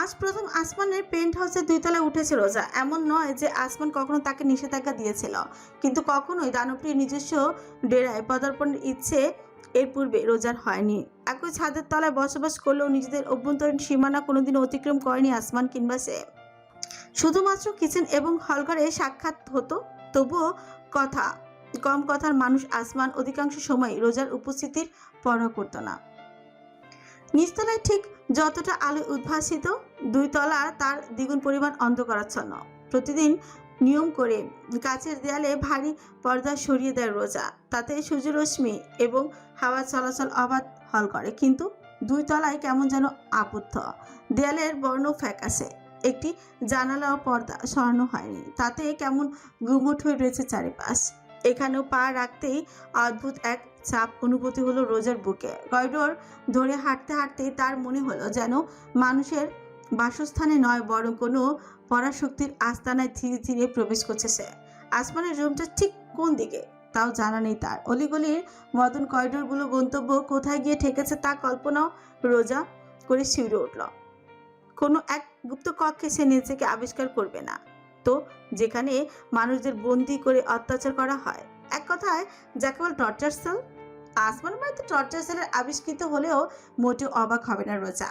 আজ প্রথম আসমানের পেন্ট হাউসে 2 তলায় উঠেছে রোজা। এমন নয় যে আসমান কখনো তাকে নিষেধাজ্ঞা দিয়েছিল, কিন্তু কখনোই দানবটির নিজস্ব ডেরায় পদার্পণের ইচ্ছে এর পূর্বে রোজার হয়নি। একই ছাদের তলায় বসবাস করলেও নিজেদের অভ্যন্তরীণ সীমানা কোনোদিনও অতিক্রম করেনি আসমান কিংবা সে। শুধুমাত্র কিচেন এবং হলঘরে সাক্ষাৎ হতো, তবুও কম কথার মানুষ আসমান অধিকাংশ সময় রোজার উপস্থিতির পরোয়া করত না। নিচতলায় ঠিক যতটা আলো উদ্ভাসিত, 2 তলা তার দ্বিগুণ পরিমাণ অন্ধকারাচ্ছন্ন। প্রতিদিন নিয়ম করে কাচের দেয়ালে ভারী পর্দা সরিয়ে দেয় রোজা। তাতে সূর্যরশ্মি এবং হাওয়া চলাচল অবাধ হল করে, কিন্তু দুই তলায় কেমন যেন আবদ্ধ। দেয়ালের বর্ণ ফ্যাকাশে, একটি জানালাও পর্দা সরানো হয়নি, তাতে কেমন গুমট হয়ে রয়েছে চারিপাশ। এখানেও পা রাখতেই অদ্ভুত এক চাপ অনুভূতি হলো রোজার বুকে। করিডোর ধরে হাঁটতে হাঁটতেই তার মনে হলো যেন মানুষের বাসস্থানে নয়, বরং কোনো পরাশক্তির আস্তানায় ধীরে ধীরে প্রবেশ করছে সে। আসমানের রুমটা ঠিক কোন দিকে তাও জানা নেই তার। অলিগলির মতন করিডোরগুলো গন্তব্য কোথায় গিয়ে ঠেকেছে তা কল্পনাও রোজা করে শিউরে উঠল। কোনো এক গুপ্ত কক্ষে সে নিজেকে আবিষ্কার করবে না তো, যেখানে মানুষদের বন্দি করে অত্যাচার করা হয়। এক কথায় যাকে বল টর্চার সেল। আসমান বাড়িতে টর্চার সেলের আবিষ্কৃত হলেও মোটেও অবাক হবে না রোজা।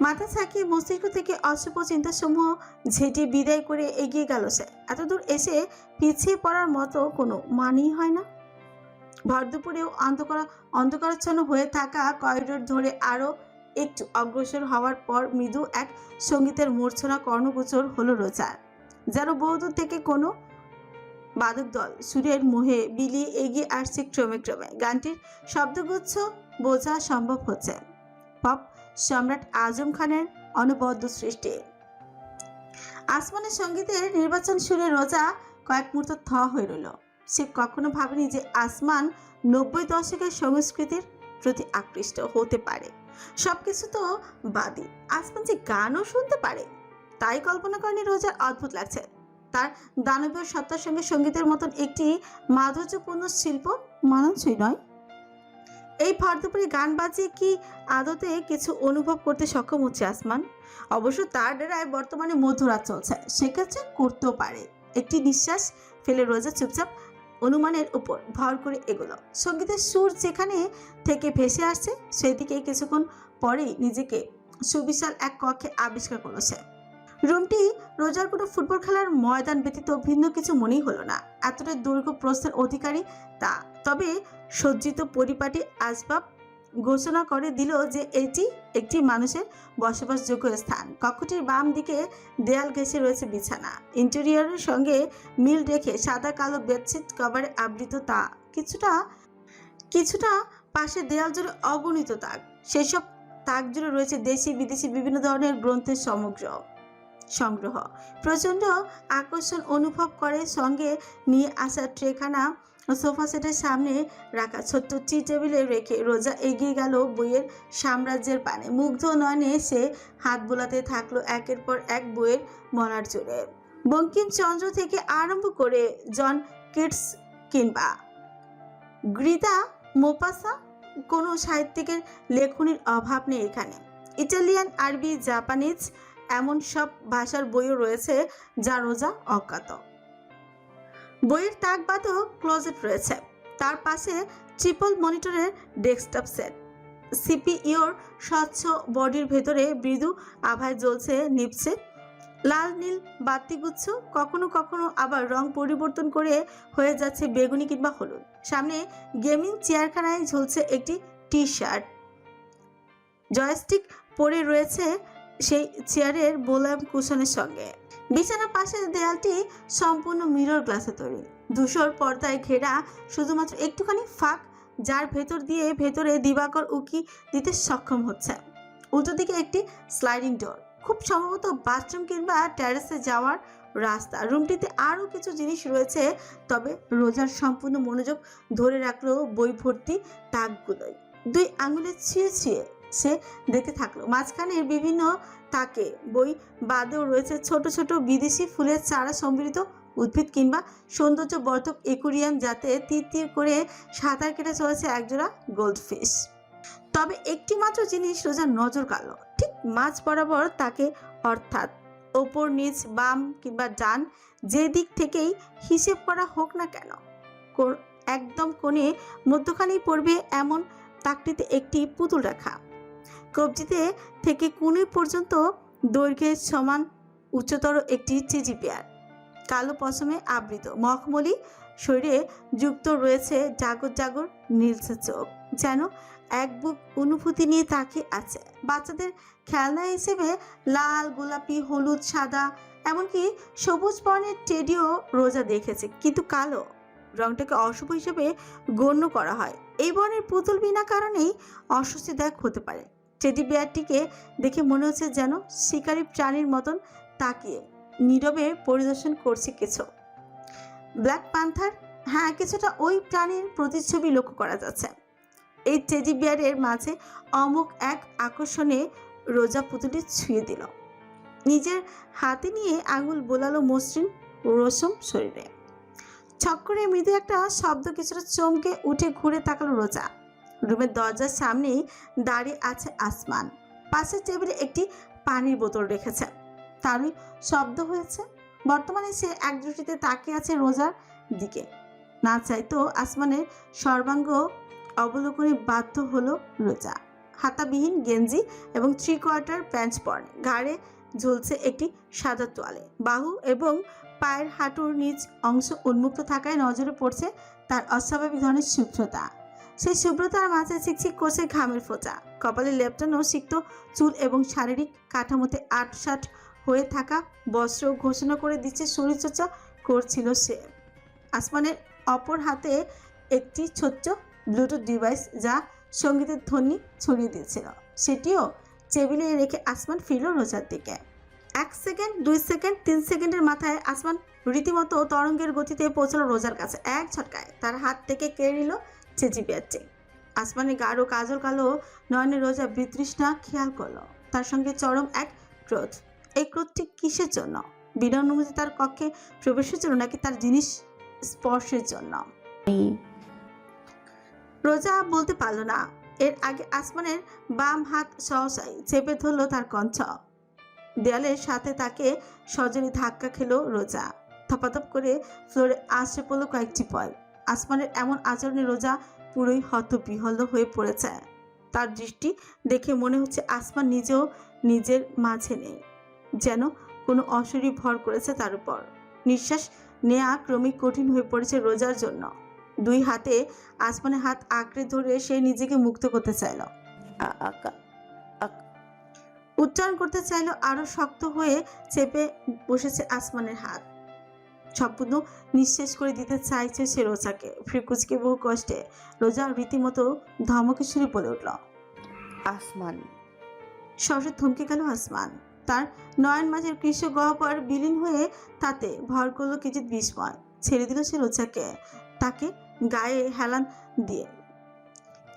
মাথা ছাকিয়ে মস্তিষ্ক থেকে অশুভ চিন্তাসমূহ ঝেঁটিয়ে বিদায় করে এগিয়ে গেল সে। এতদূর এসে পিছিয়ে পড়ার মতো কোনো মানেই হয় না। ভর দুপুরেও অন্ধকারাচ্ছন্ন হয়ে থাকা করিডোর ধরে আরো একটু অগ্রসর হওয়ার পর মৃদু এক সঙ্গীতের মূর্ছনা কর্ণগোচর হলো রোজার। যেন বহুদূর থেকে কোনো বাদক দল সুরের মোহে বিলিয়ে এগিয়ে আসছে ক্রমে ক্রমে। গানটির শব্দগুচ্ছ বোঝা সম্ভব হচ্ছে পপ সম্রাট আজম খানের অনবদ্য সৃষ্টি। আসমানের সঙ্গীতের নির্বাচন শুনে রোজা কয়েক মুহূর্ত থ হয়ে রইল। সে কখনো ভাবেনি যে আসমান 90 দশকের সংস্কৃতির প্রতি আকৃষ্ট হতে পারে। সবকিছু তো বাদই, আসমান যে গানও শুনতে পারে তাই কল্পনা করেনি রোজার। অদ্ভুত লাগছে তার দানবীয় সত্তার সঙ্গে সঙ্গীতের মতন একটি মাধুর্যপূর্ণ শিল্প মানানসই নয়। এই ভর দুপুরে গান বাজিয়ে কি আদতে কিছু অনুভব করতে সক্ষম হচ্ছে আসমান? অবশ্য তার ডেরায় বর্তমানে মধ্যরাত চলছে, সেক্ষেত্রে করতেও পারে। একটি নিঃশ্বাস ফেলে রোজা চুপচাপ অনুমানের উপর ভর করে এগোলো। সঙ্গীতের সুর যেখানে থেকে ভেসে আসছে সেদিকে কিছুক্ষণ পরেই নিজেকে সুবিশাল এক কক্ষে আবিষ্কার করলো সে। রুমটি রোজার কোনো ফুটবল খেলার ময়দান ব্যতীত ভিন্ন কিছু মনেই হলো না। এতটাই দৈর্ঘ্য প্রস্থের অধিকারী তা। তবে সজ্জিত পরিপাটি আসবাব ঘোষণা করে দিল যে এটি একটি মানুষের বসবাসযোগ্য স্থান। কক্ষটির বাম দিকে দেয়াল ঘেঁষে রয়েছে বিছানা। ইন্টেরিয়রের সঙ্গে মিল রেখে সাদা কালো বেডশিট কভারে আবৃত তা। কিছুটা পাশে দেয়াল জুড়ে অগণিত তাক। সেসব তাক জুড়ে রয়েছে দেশি বিদেশি বিভিন্ন ধরনের গ্রন্থের সংগ্রহ। প্রচণ্ড আকর্ষণ অনুভব করে সঙ্গে নিয়ে আসা ট্রেখানা সোফা সেটের সামনে রাখা ছোট্ট টি টেবিলে রেখে রোজা এগিয়ে গেল বইয়ের সাম্রাজ্যের পানে। মুগ্ধ নয়নে সে হাত বোলাতে থাকলো একের পর এক বইয়ের মলার জুড়ে। বঙ্কিমচন্দ্র থেকে আরম্ভ করে জন কিটস কিংবা গ্রিতা মোপাসা, কোনো সাহিত্যিকের লেখনীর অভাব নেই এখানে। ইটালিয়ান, আরবি, জাপানিজ এমন সব ভাষার বইও রয়েছে যা রোজা অজ্ঞাত। বইয়ের তাক বাদেও ক্লোজেট রয়েছে, তার পাশে ট্রিপল মনিটরের ডেস্কটপ সেট। সিপিইউর স্বচ্ছ বডির ভেতরে মৃদু আভায় জ্বলছে নিভছে লাল নীল বাতিগুচ্ছ, কখনো কখনো আবার রং পরিবর্তন করে হয়ে যাচ্ছে বেগুনি কিংবা হলুদ। সামনে গেমিং চেয়ারখানায় ঝুলছে একটি টি শার্ট, জয়স্টিক পড়ে রয়েছে সেই চেয়ারের বোলাম কুশনের সঙ্গে। বিছানার পাশের দেয়ালটি সম্পূর্ণ মিরর গ্লাসে তৈরি, ধূসর পর্দায় ঘেরা শুধুমাত্র একটুখানি ফাঁক, যার ভেতর দিয়ে ভেতরে দিবাকর উকি দিতে সক্ষম হচ্ছে। উল্টো দিকে একটি স্লাইডিং ডোর, খুব সম্ভবত বাথরুম কিংবা টেরেসে যাওয়ার রাস্তা। রুমটিতে আরও কিছু জিনিস রয়েছে, তবে রোজার সম্পূর্ণ মনোযোগ ধরে রাখলো বই ভর্তি তাকগুলোই। 2 আঙুলে ছিঁড়ে ছিঁড়ে সে দেখতে থাকলো। মাঝখানের বিভিন্ন তাকে বই বাদেও রয়েছে ছোট ছোট বিদেশি ফুলের চারা সম্বলিত উদ্ভিদ কিংবা সৌন্দর্যবর্ধক একুরিয়াম, যাতে তীর তীর করে সাঁতার কেটে চলেছে একজোড়া গোল্ডফিশ। তবে একটি মাত্র জিনিস রোজার নজর কাড়ল, ঠিক মাঝ বরাবর তাকে, অর্থাৎ ওপর নিচ বাম কিংবা ডান যে দিক থেকেই হিসেব করা হোক না কেন, একদম কোণে মধ্যখানে পড়বে এমন তাকটিতে একটি পুতুল রাখা। কবজিতে থেকে কোণে পর্যন্ত দৈর্ঘ্যের সমান উচ্চতর একটি চিজি পেয়ার, কালো পশমে আবৃত, মখমলি শরীরে যুক্ত রয়েছে জাগর জাগর নীলসে চোখ, যেন এক বুক অনুভূতি নিয়ে তাকিয়ে আছে। বাচ্চাদের খেলনা হিসেবে লাল, গোলাপি, হলুদ, সাদা এমনকি সবুজ বর্ণের টেডিও রোজা দেখেছে, কিন্তু কালো রংটাকে অশুভ হিসেবে গণ্য করা হয়। এই বর্ণের পুতুল বিনা কারণেই অস্বস্তিদায়ক হতে পারে। টেডি বিয়ারটিকে দেখে মনে হচ্ছে যেন শিকারী প্রাণীর মতন তাকিয়ে নীরবে পরিদর্শন করছে কিছু। ব্ল্যাক প্যান্থার, হ্যাঁ, কিছুটা ওই প্রাণীর প্রতিচ্ছবি লক্ষ্য করা যাচ্ছে এই টেডি বিয়ারের মাঝে। অমুক এক আকর্ষণে রোজা পুতুলটি ছুঁয়ে দিল, নিজের হাতে নিয়ে আঙুল বোলালো মসৃণ রসম শরীরে। ছক করে মৃদু একটা শব্দ, কিছুটা চমকে উঠে ঘুরে তাকালো রোজা। রুমের দরজার সামনেই দাঁড়িয়ে আছে আসমান। পাশের টেবিলে একটি পানির বোতল রেখেছে, তারই শব্দ হয়েছে। বর্তমানে সে একদৃষ্টিতে তাকিয়ে আছে রোজার দিকে। না চাইতো আসমানের সর্বাঙ্গ অবলোকনে বাধ্য হলো রোজা। হাতাবিহীন গেঞ্জি এবং 3/4 প্যান্ট পরে, ঘাড়ে ঝুলছে একটি সাদা তোয়ালে। বাহু এবং পায়ের হাঁটুর নিচ অংশ উন্মুক্ত থাকায় নজরে পড়ছে তার অস্বাভাবিক ধরনের শুভ্রতা। সেই শুভ্রতার মাঝে চিকচিক করছে ঘামের ফোঁটা। কপালে লেপটানো সিক্ত চুল এবং শারীরিক কাঠামোতে আটসাট হয়ে থাকা বস্ত্র ঘোষণা করে দিচ্ছে শরীরচর্চা করছিল সে। আসমানের অপর হাতে একটি ছোট্ট ব্লুটুথ ডিভাইস যা সঙ্গীতের ধ্বনি ছড়িয়ে দিয়েছিল, সেটিও টেবিলে রেখে আসমান ফিরল রোজার দিকে। 1 সেকেন্ড, 2 সেকেন্ড, 3 সেকেন্ডের মাথায় আসমান রীতিমতো তরঙ্গের গতিতে পৌঁছালো রোজার কাছে। এক ঝটকায় তার হাত থেকে কেড়ে নিল টেডি বিয়ারটি। আসমানের গাঢ় কাজল কালো নয়নে রোজা বিতৃষ্ণা খেয়াল করলো, তার সঙ্গে চরম এক ক্রোধ। এই ক্রোধটি কিসের জন্য? বিনা অনুমতি তার কক্ষে প্রবেশের জন্য, নাকি তার জিনিস স্পর্শের জন্য? রোজা বলতে পারল না। এর আগে আসমানের বাম হাত সহসাই চেপে ধরল তার কণ্ঠ। দেয়ালের সাথে তাকে সজনে ধাক্কা খেলো রোজা। থপাথপ করে ফ্লোরে আছড়ে পড়ল কয়েকটি পয়। আসমানের এমন আচরণে রোজা পুরোই হতবিহ্বল হয়ে পড়েছে। তার দৃষ্টি দেখে মনে হচ্ছে আসমান নিজেও নিজের মাঝে নেই, যেন কোনো অশরীর ভর করেছে তার উপর। নিঃশ্বাস নেয়া ক্রমিক কঠিন হয়ে পড়েছে রোজার জন্য। 2 হাতে আসমানের হাত আঁকড়ে ধরে সে নিজেকে মুক্ত করতে চাইল, উচ্চারণ করতে চাইল, আরো শক্ত হয়ে চেপে বসেছে আসমানের হাত। সম্পূর্ণ নিঃশেষ করে দিতে চাইছে সে রোজাকে। ফ্রিকুচকে বহু কষ্টে রোজা রীতিমতো ধমকে সুরে বলে উঠল, আসমান। সহসা থমকে গেল আসমান। তার নয়ন মাঝের কৃষ্ণ গহ্বর বিলীন হয়ে তাতে ভর করলো কিছু বিস্ময়। ছেড়ে দিল সে রোজাকে, তাকে গায়ে হেলান দিয়ে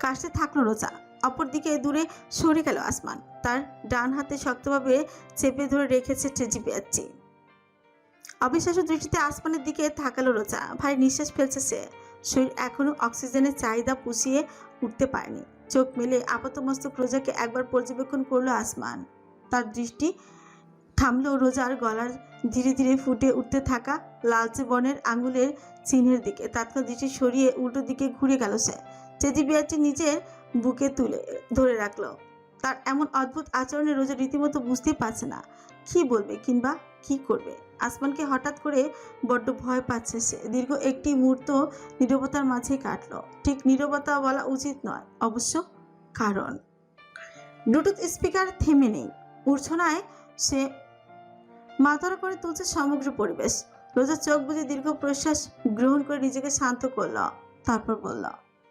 কাশতে থাকলো রোজা। অপরদিকে দূরে সরে গেল আসমান, তার ডান হাতে শক্তভাবে চেপে ধরে রেখেছে টেডি বিয়ারটি। অবিশ্বাস্য দৃষ্টিতে আসমানের দিকে তাকালো রোজা। ভারী নিঃশ্বাস ফেলছে সে। শরীর এখনো অক্সিজেনের চাহিদা পুষিয়ে উঠতে পারেনি। চোখ মেলে আপাতমস্তক রোজাকে একবার পর্যবেক্ষণ করলো আসমান। তার দৃষ্টি থামলো রোজার গলার ধীরে ধীরে ফুটে উঠতে থাকা লালচে বর্ণের আঙুলের চিহ্নের দিকে। তৎক্ষণাৎ দৃষ্টি সরিয়ে উল্টো দিকে ঘুরে গেল সে। টেডি বিয়ারটি নিজের বুকে তুলে ধরে রাখলো। তার এমন অদ্ভুত আচরণে রোজা রীতিমতো বুঝতেই পারছে না কি বলবে কিংবা কি করবে। আসমানকে হঠাৎ করে বড্ড ভয় পাচ্ছে সে। দীর্ঘ একটি মুহূর্ত নীরবতার মাঝেই কাটলো। ঠিক নীরবতা বলা উচিত নয় অবশ্য, কারণ ব্লুটুথ স্পিকার থেমে নেই। মূর্ছনায় সে মাথার করে তুলছে সমগ্র পরিবেশ। রোজা চোখ বুজে দীর্ঘ প্রশ্বাস গ্রহণ করে নিজেকে শান্ত করল, তারপর বলল,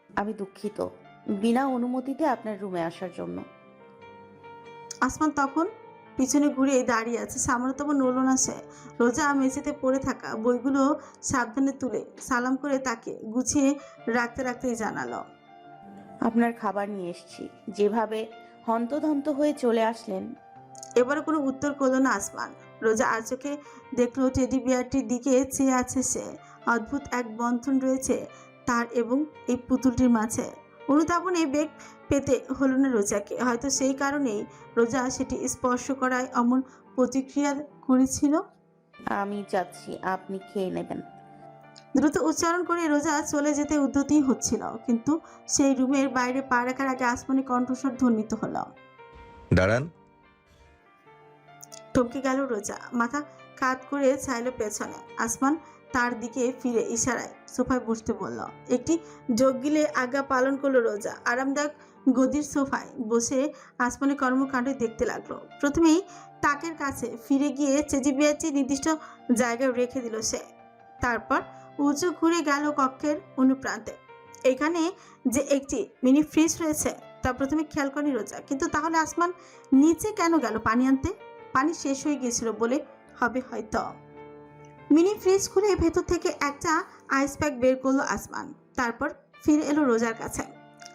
আমি দুঃখিত বিনা অনুমতিতে আপনার রুমে আসার জন্য। আসমান তখন পিছনে ঘুরে দাঁড়িয়ে আছে, সামান্যতম নড়ল না সে। রোজা মেঝেতে পড়ে থাকা বইগুলো সাবধানে তুলে সালাম করে তাকে গুছিয়ে রাখতে রাখতেই জানালো, আপনার খাবার নিয়ে এসেছি। যেভাবে হন্তদন্ত হয়ে চলে আসলেন। এবারে কোনো উত্তর করলো না আসমান। রোজা আর চোখে দেখলো টেডি বিয়ারটির দিকে চেয়ে আছে সে। অদ্ভুত এক বন্ধন রয়েছে তার এবং এই পুতুলটির মাঝে। অনুধাবনে বেগ পেতে হলো না রোজাকে। হয়তো সেই কারণেই রোজা সেটি স্পর্শ করায় অমন প্রতিক্রিয়া করেছিল। আমি যাচ্ছি, আপনি খেয়ে নেবেন। দ্রুত উচ্চারণ করে রোজা চলে যেতে উদ্যতী হচ্ছিল, কিন্তু সেই রুমের বাইরে পা রাখার আগে আসমানি কণ্ঠস্বর ধ্বনিত হলো, দাঁড়ান। টমকে গেল রোজা, মাথা কাত করে চাইল পেছনে। আসমান তার দিকে ফিরে ইশারায় সোফায় বসতে বলল। একটি যোগ গিলে আজ্ঞা পালন করলো রোজা। আরামদায়ক গদির সোফায় বসে আসমানের কর্মকাণ্ড দেখতে লাগলো। প্রথমেই তাকের কাছে ফিরে গিয়ে চেজিবিয়াচি নির্দিষ্ট জায়গায় রেখে দিল সে। তারপর উঁচু ঘুরে গেল কক্ষের অনুপ্রান্তে। এখানে যে একটি মিনি ফ্রিজ রয়েছে তা প্রথমে খেয়াল করেনি রোজা, কিন্তু তাহলে আসমান নিচে কেন গেল পানি আনতে? পানি শেষ হয়ে গিয়েছিল বলে হবে হয়তো। মিনি ফ্রিজ খুলে ভেতর থেকে একটা আইস প্যাক বের করলো আসমান। তারপর ফিরে এলো রোজার কাছে।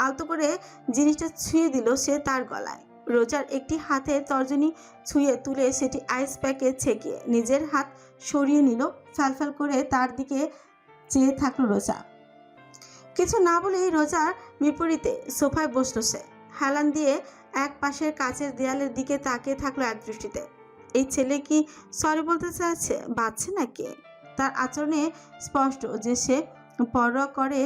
আলতো করে জিনিসটা ছুঁয়ে দিল সে তার গলায়। রোজার একটি হাতে তর্জনী ছুঁয়ে তুলে সেটি আইস প্যাকে ছেঁকিয়ে নিজের হাত সরিয়ে নিল। ফ্যালফ্যাল করে তার দিকে চেয়ে থাকলো রোজা। কিছু না বলেই রোজার বিপরীতে সোফায় বসলো সে। হেলান দিয়ে এক পাশের কাচের দেয়ালের দিকে তাকিয়ে থাকলো এক দৃষ্টিতে। এই ছেলে কি সরি বলতে চাইছে, বাঁচছে নাকি? তার আচরণে স্পষ্ট যে সে পরোয়া করে,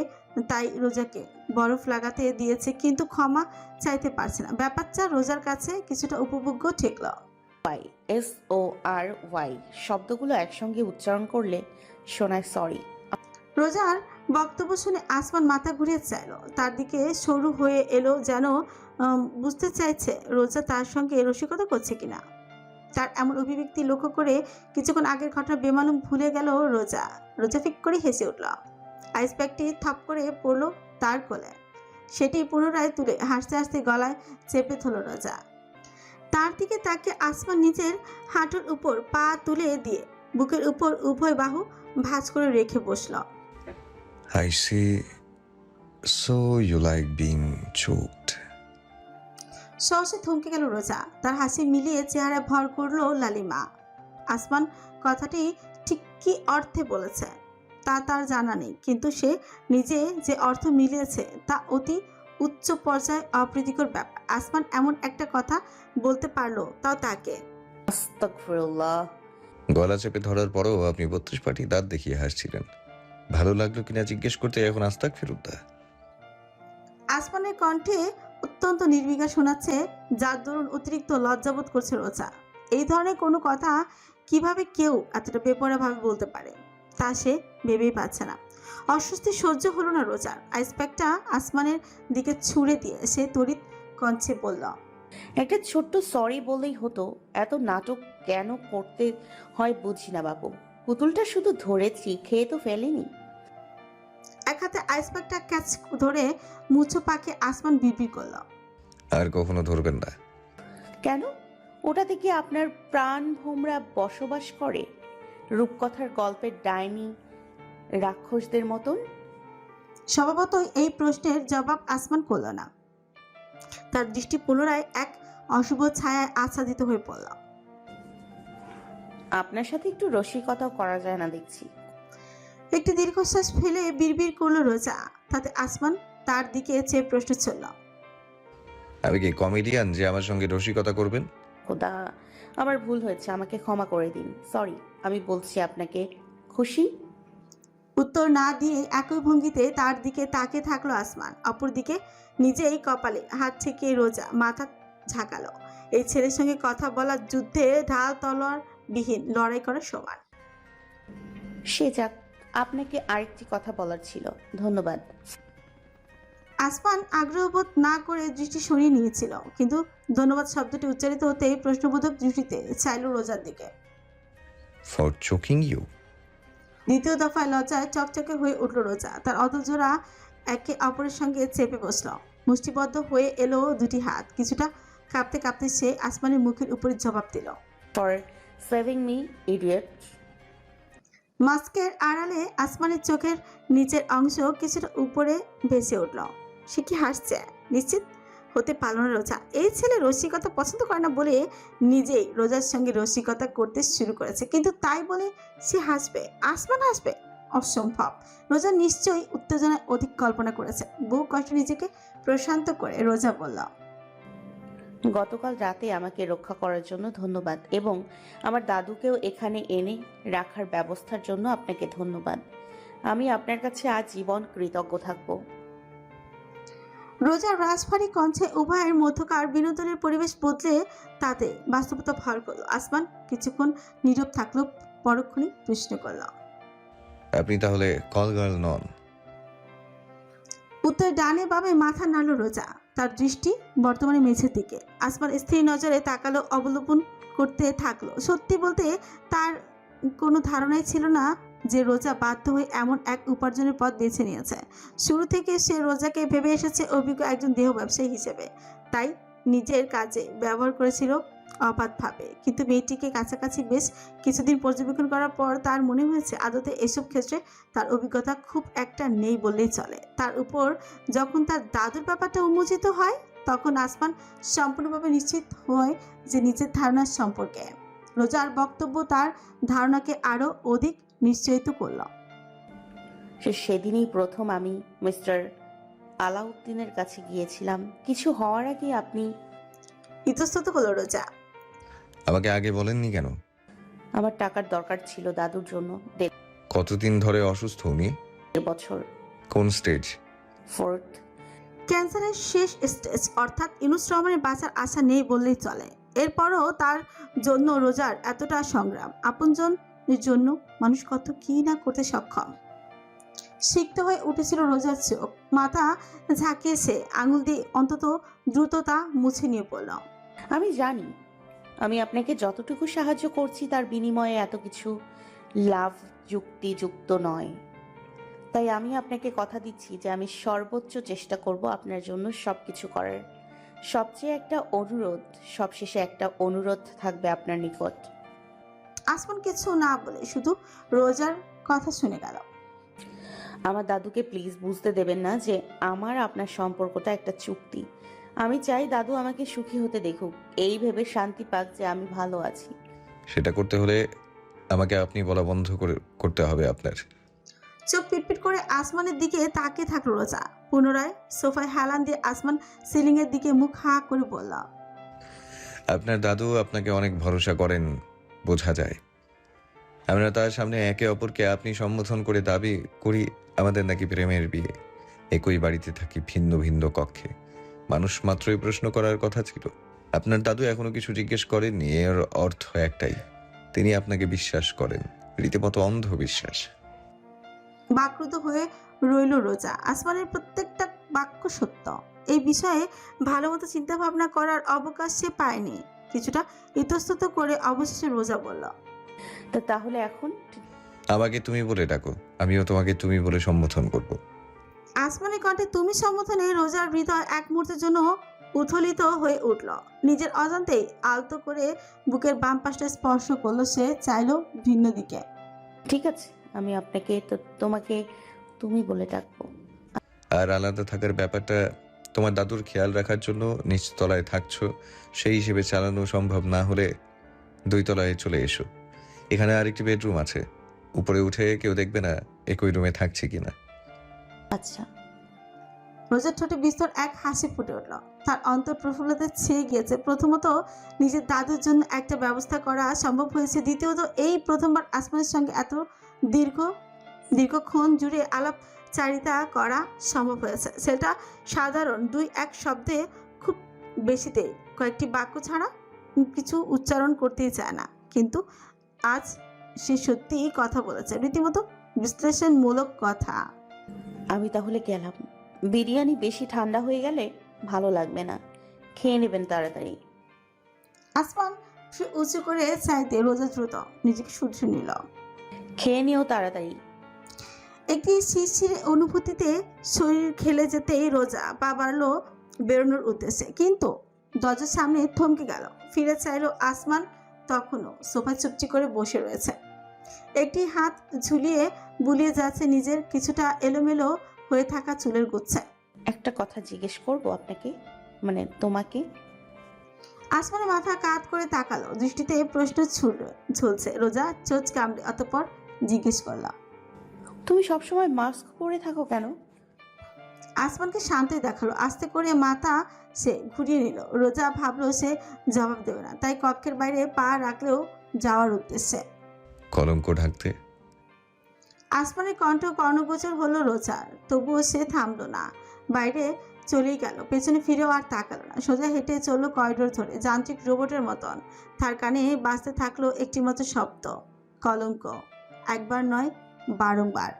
তাই রোজাকে বরফ লাগাতে দিয়েছে কিন্তু ক্ষমা চাইতে পারছে না। ব্যাপারটা রোজার কাছে কিছুটা উপভোগ্য ঠেকল। ওয়াই, SORY শব্দগুলো একসঙ্গে উচ্চারণ করলে শোনায় সরি। রোজার বক্তব্য শুনে আসমান মাথা ঘুরিয়ে চাইল, তার দিকে সরু হয়ে এলো যেন বুঝতে চাইছে রোজা তার সঙ্গে রসিকতা করছে কিনা। তার এমন অভিব্যক্তি লক্ষ্য করে কিছুক্ষণ আগের ঘটনা বেমালুম ভুলে গেল রোজা। রোজা ফিক করে হেসে উঠল। আইস প্যাকটি থপ করে পড়ল তার কোলে। সেটি পুনরায় তুলে হাসতে হাসতে গলায় চেপে ধরল রোজা। তার দিকে তাকে আসমান নিজের হাঁটুর উপর পা তুলে দিয়ে বুকের উপর উভয় বাহু ভাঁজ করে রেখে বসল। I see. So you like being choked? সহসে থমকে গেল রোজা। তার হাসি মিলিয়ে চেহারায় ভর করলো লালিমা। আসমান কথাটি ঠিক কি অর্থে বলেছে তা তার জানা নেই, কিন্তু সে নিজে যে অর্থ মিলিয়েছে তা অতি উচ্চ পর্যায়ে অপ্রীতিকর ব্যাপার। আসমান এমন একটা কথা বলতে পারলো, তাও তাকে। আস্তাগফিরুল্লাহ। গলা চেপে ধরার পরও আপনি 32 পাটি দাঁত দেখিয়ে হাসছিলেন। ভালো লাগলো কিনা জিজ্ঞেস করতে এখন আস্তাক ফেরুদ্দা। আসমানের কণ্ঠে অত্যন্ত নির্বিকার শোনাচ্ছে, যার দরুন অতিরিক্ত লজ্জাবোধ করছে রোজা। এই ধরনের কোনো কথা কিভাবে কেউ এতটা বেপরোয়াভাবে বলতে পারে তা সে ভেবেই পাচ্ছে না। অস্বস্তি সহ্য হলো না রোজার। আইস প্যাকটা আসমানের দিকে ছুঁড়ে দিয়ে সে তড়িৎ কণ্ঠে বলল, একটা ছোট্ট সরি বলেই হতো, এত নাটক কেন করতে হয় বুঝি না বাবু। পুতুলটা শুধু ধরেছি, খেয়ে তো ফেলেনি। এক হাতে আইস প্যাকটা ক্যাচ ধরে মুছো পাকে আসমান বিড়বিড় করল, আর কখনো ধরবেন না। কেন? ওটাতে কি আপনার প্রাণ ভোমরা বসবাস করে, রূপকথার গল্পের ডাইনি রাক্ষসদের মতন? স্বভাবতই এই প্রশ্নের জবাব আসমান করল না। তার দৃষ্টি পুনরায় এক অশুভ ছায়ায় আচ্ছাদিত হয়ে পড়ল। আপনার সাথে একটু রসিকতাও করা যায় না দেখছি। একটি দীর্ঘশ্বাস ফেলে বিড়বিড় করলো রোজা। তাতে আসমান তার দিকে চেয়ে প্রশ্ন ছুড়ল, আমি কি কমেডিয়ান যে আমার সঙ্গে রসিকতা করবেন? খোদা, আমার ভুল হয়েছে, আমাকে ক্ষমা করে দিন। সরি, আমি বলছি আপনাকে। খুশি? উত্তর না দিয়ে একই ভঙ্গিতে তার দিকে তাকিয়ে থাকলো আসমান। অপরদিকে নিজেই কপালে হাত ঠেকিয়ে রোজা মাথা ঝাঁকালো। এই ছেলের সঙ্গে কথা বলার যুদ্ধে ঢাল তলোয়ার বিহীন লড়াই করার সমান। সে যাক, আপনাকে আরেকটি কথা বলার ছিল। ধন্যবাদ। আসমান আগ্রহবোধ না করে দৃষ্টি সরিয়ে নিয়েছিল, কিন্তু ধন্যবাদ শব্দটি উচ্চারিত হতেই প্রশ্নবোধক দৃষ্টিতে চাইল রোজার দিকে। For choking you? দ্বিতীয় দফায় লজ্জায় চকচকে হয়ে উঠল রোজা। তার অধরজোড়া একে অপরের সঙ্গে চেপে বসল। মুষ্টিবদ্ধ হয়ে এলো দুটি হাত। কিছুটা কাঁপতে কাঁপতে সে আসমানের মুখের উপরে জবাব দিল, ফর সেভিং মি, ইডিয়েট। মাস্কের আড়ালে আসমানের চোখের নিচের অংশ কিছুটা উপরে ভেসে উঠল। সে কি হাসছে? নিশ্চিত হতে পারল না রোজা। এই ছেলে রসিকতা পছন্দ করে না বলে নিজেই রোজার সঙ্গে রসিকতা করতে শুরু করেছে, কিন্তু তাই বলে সে হাসবে? আসমান হাসবে? অসম্ভব। রোজা নিশ্চয়ই উত্তেজনায় অধিক কল্পনা করেছে। বহু কষ্ট নিজেকে প্রশান্ত করে রোজা বলল, গতকাল রাতে আমাকে রক্ষা করার জন্য ধন্যবাদ, এবং আমার দাদুকেও এখানে এনে রাখার ব্যবস্থার জন্য আপনাকে ধন্যবাদ। আমি আপনার কাছে আজীবন কৃতজ্ঞ থাকব। রোজার রাজভারী কণ্ঠে উভয়ের মধ্যকার বিনোদনের পরিবেশ বদলে তাতে বাস্তবতা ভর করল। আসমান কিছুক্ষণ নীরব থাকলো, পরক্ষণই প্রশ্ন করল, আপনি তাহলে কল গার্ল নন? উত্তর ডানে বামে মাথা নাড়ল রোজা। তার দৃষ্টি বর্তমানে মেঝের দিকে। আসমান স্থির নজরে তাকালো, অবলোকন করতে থাকলো। সত্যি বলতে তার কোনো ধারণাই ছিল না যে রোজা বাধ্য হয়ে এমন এক উপার্জনের পথ বেছে নিয়েছে। শুরু থেকে সে রোজাকে ভেবে এসেছে অভিজ্ঞ একজন দেহ ব্যবসায়ী হিসেবে, তাই নিজের কাজে ব্যবহার করেছিল অবাধভাবে। কিন্তু মেয়েটিকে কাছাকাছি বেশ কিছুদিন পর্যবেক্ষণ করার পর তার মনে হয়েছে আদতে এসব ক্ষেত্রে তার অভিজ্ঞতা খুব একটা নেই বললেই চলে। তার উপর যখন তার দাদুর ব্যাপারটা উন্মোচিত হয়, তখন আসমান সম্পূর্ণভাবে নিশ্চিত হয় যে নিজের ধারণার সম্পর্কে। রোজার বক্তব্য তার ধারণাকে আরও অধিক নিশ্চয়িত করল। সেদিনই প্রথম আমি মিস্টার আলাউদ্দিনের কাছে গিয়েছিলাম। কিছু হওয়ার আগে আপনি ইতস্তত করল রোজা। আমাকে আগে বলেননি কেন? আমার টাকার দরকার ছিল দাদুর জন্য। কতদিন ধরে অসুস্থ উনি? 1.5 বছর। কোন স্টেজ? 4th। ক্যান্সারের শেষ স্টেজ, অর্থাৎ ইউনুস রহমানের বাঁচার আশা নেই বললেই চলে। এরপরও তার জন্য রোজার এতটা সংগ্রাম। আপনজনের জন্য মানুষ কত কি না করতে সক্ষম। সিক্ত হয়ে উঠেছিল রোজার চোখ। মাথা ঝাঁকিয়ে সে আঙুল দিয়ে অন্তত দ্রুততা মুছে নিয়ে পড়ল। আমি জানি আমি আপনাকে যতটুকু সাহায্য করছি তার বিনিময়ে এত কিছু লাভ যুক্তিযুক্ত নয়। তাই আমি আপনাকে কথা দিচ্ছি যে আমি সর্বোচ্চ চেষ্টা করব আপনার জন্য সবকিছু করার। সবচেয়ে একটা অনুরোধ, সবশেষে একটা অনুরোধ থাকবে আপনার নিকট। আসমান কিছু না বলে শুধু রোজার কথা শুনে গেল। আমার দাদুকে প্লিজ বুঝতে দেবেন না যে আমার আপনার সম্পর্কটা একটা চুক্তি। আমি চাই দাদু আমাকে সুখী হতে দেখুক, এই ভেবে শান্তি পাক যে আমি ভালো আছি। সেটা করতে হলে আমাকে আপনি বলা বন্ধ করতে হবে আপনার। চোখ পিটপিট করে আসমানের দিকে তাকিয়ে থাকলো রোজা। পুনরায় সোফায় হেলান দিয়ে আসমান সিলিংয়ের দিকে মুখ হা করে বলল, আপনার দাদু আপনাকে অনেক ভরসা করেন, বোঝা যায়। আমরা তার সামনে একে অপরকে আপনি সম্বোধন করে দাবি করি আমাদের নাকি প্রেমের বিয়ে। একই বাড়িতে থাকি, ভিন্ন ভিন্ন কক্ষে। মানুষ মাত্রই প্রশ্ন করার কথা ছিল। আপনার দাদু এখনো কিছু জিজ্ঞেস করেননি। এর অর্থ একটাই, তিনি আপনাকে বিশ্বাস করেন, রীতিমতো অন্ধবিশ্বাস। বাকরুদ্ধ হয়ে রইল রোজা। আসমানের প্রত্যেকটা বাক্য সত্য। এই বিষয়ে ভালো মতো চিন্তা ভাবনা করার অবকাশ সে পায়নি। কিছুটা ইতস্তত করে অবশেষে রোজা বলল, তাহলে এখন আমাকে তুমি বলে ডাকো, আমিও তোমাকে তুমি বলে সম্বোধন করব। আসমানের কণ্ঠে তুমি সম্বোধনে রোজার হৃদয় এক মুহূর্তের জন্য উথলিত হয়ে উঠল। নিজের অজান্তেই আলতো করে বুকের বাম পাশটা স্পর্শ করলো। সে চাইল ভিন্ন দিকে। ঠিক আছে, আমি আপনাকে তোমাকে তুমি বলে ডাকবো। আর আলাদা থাকার ব্যাপারটা তোমার দাদুর খেয়াল রাখার জন্য নিচতলায় থাকছো, সেই হিসেবে চালানো সম্ভব না হলে 2 তলায় চলে এসো। এখানে আরেকটি বেডরুম আছে, উপরে উঠে কেউ দেখবে না একই রুমে থাকছে কিনা। আচ্ছা। রোজার ঠোঁটে বিস্তর এক হাসি ফুটে উঠল। তার অন্তর প্রফুল্লতে ছেয়ে গিয়েছে। প্রথমত নিজের দাদুর জন্য একটা ব্যবস্থা করা সম্ভব হয়েছে। দ্বিতীয়ত এই প্রথমবার আসমানের সঙ্গে এত দীর্ঘক্ষণ জুড়ে আলাপচারিতা করা সম্ভব হয়েছে। সেটা সাধারণ 2-1 শব্দে, খুব বেশিতে কয়েকটি বাক্য ছাড়া কিছু উচ্চারণ করতেই চায় না। কিন্তু আজ সে সত্যিই কথা বলেছে, রীতিমতো বিশ্লেষণমূলক কথা। আমি তাহলে গেলাম। বিরিয়ানি বেশি ঠান্ডা হয়ে গেলে ভালো লাগবে না, খেয়ে নেবেন তাড়াতাড়ি। আসমান সে উঁচু করে চাইতে রোজা দ্রুত নিজেকে শুধরে নিল। খেয়ে নিও তাড়াতাড়ি। একটি শিরশির অনুভূতিতে শরীর খেলে যেতেই রোজা পা বাড়লো বেরোনোর উদ্দেশ্যে, কিন্তু দরজার সামনে থমকে গেল। ফিরে চাইলো আসমান তখনও সোফায় চুপচি করে বসে রয়েছে। একটি হাত ঝুলিয়ে বুলিয়ে যাচ্ছে নিজের কিছুটা এলোমেলো হয়ে থাকা চুলের গুচ্ছে। একটা কথা জিজ্ঞেস করব আপনাকে, মানে তোমাকে। আসমানের মাথা কাত করে তাকালো, দৃষ্টিতে প্রশ্ন ঝুলছে। রোজা চোখ কামড়ে অতঃপর জিজ্ঞেস করলাম, তুমি সবসময় মাস্ক পরে থাকো কেন? আসমানকে শান্তই দেখালো। আস্তে করে মাথা সে ঘুরিয়ে নিল। রোজা ভাবলো সে জবাব দেবে না, তাই কক্ষের বাইরে পা রাখলেও যাওয়ার উদ্দেশ্যে। কলঙ্ক ঢাকতে। আসমানের কণ্ঠ কর্ণগোচর হলো রোজার, তবুও সে থামলো না, বাইরে চলেই গেল। পেছনে ফিরেও আর তাকালো না। সোজা হেঁটে চললো করিডোর ধরে, যান্ত্রিক রোবটের মতন। তার কানে বাজতে থাকলো একটি মতো শব্দ, কলঙ্ক। একবার নয়, বারংবার।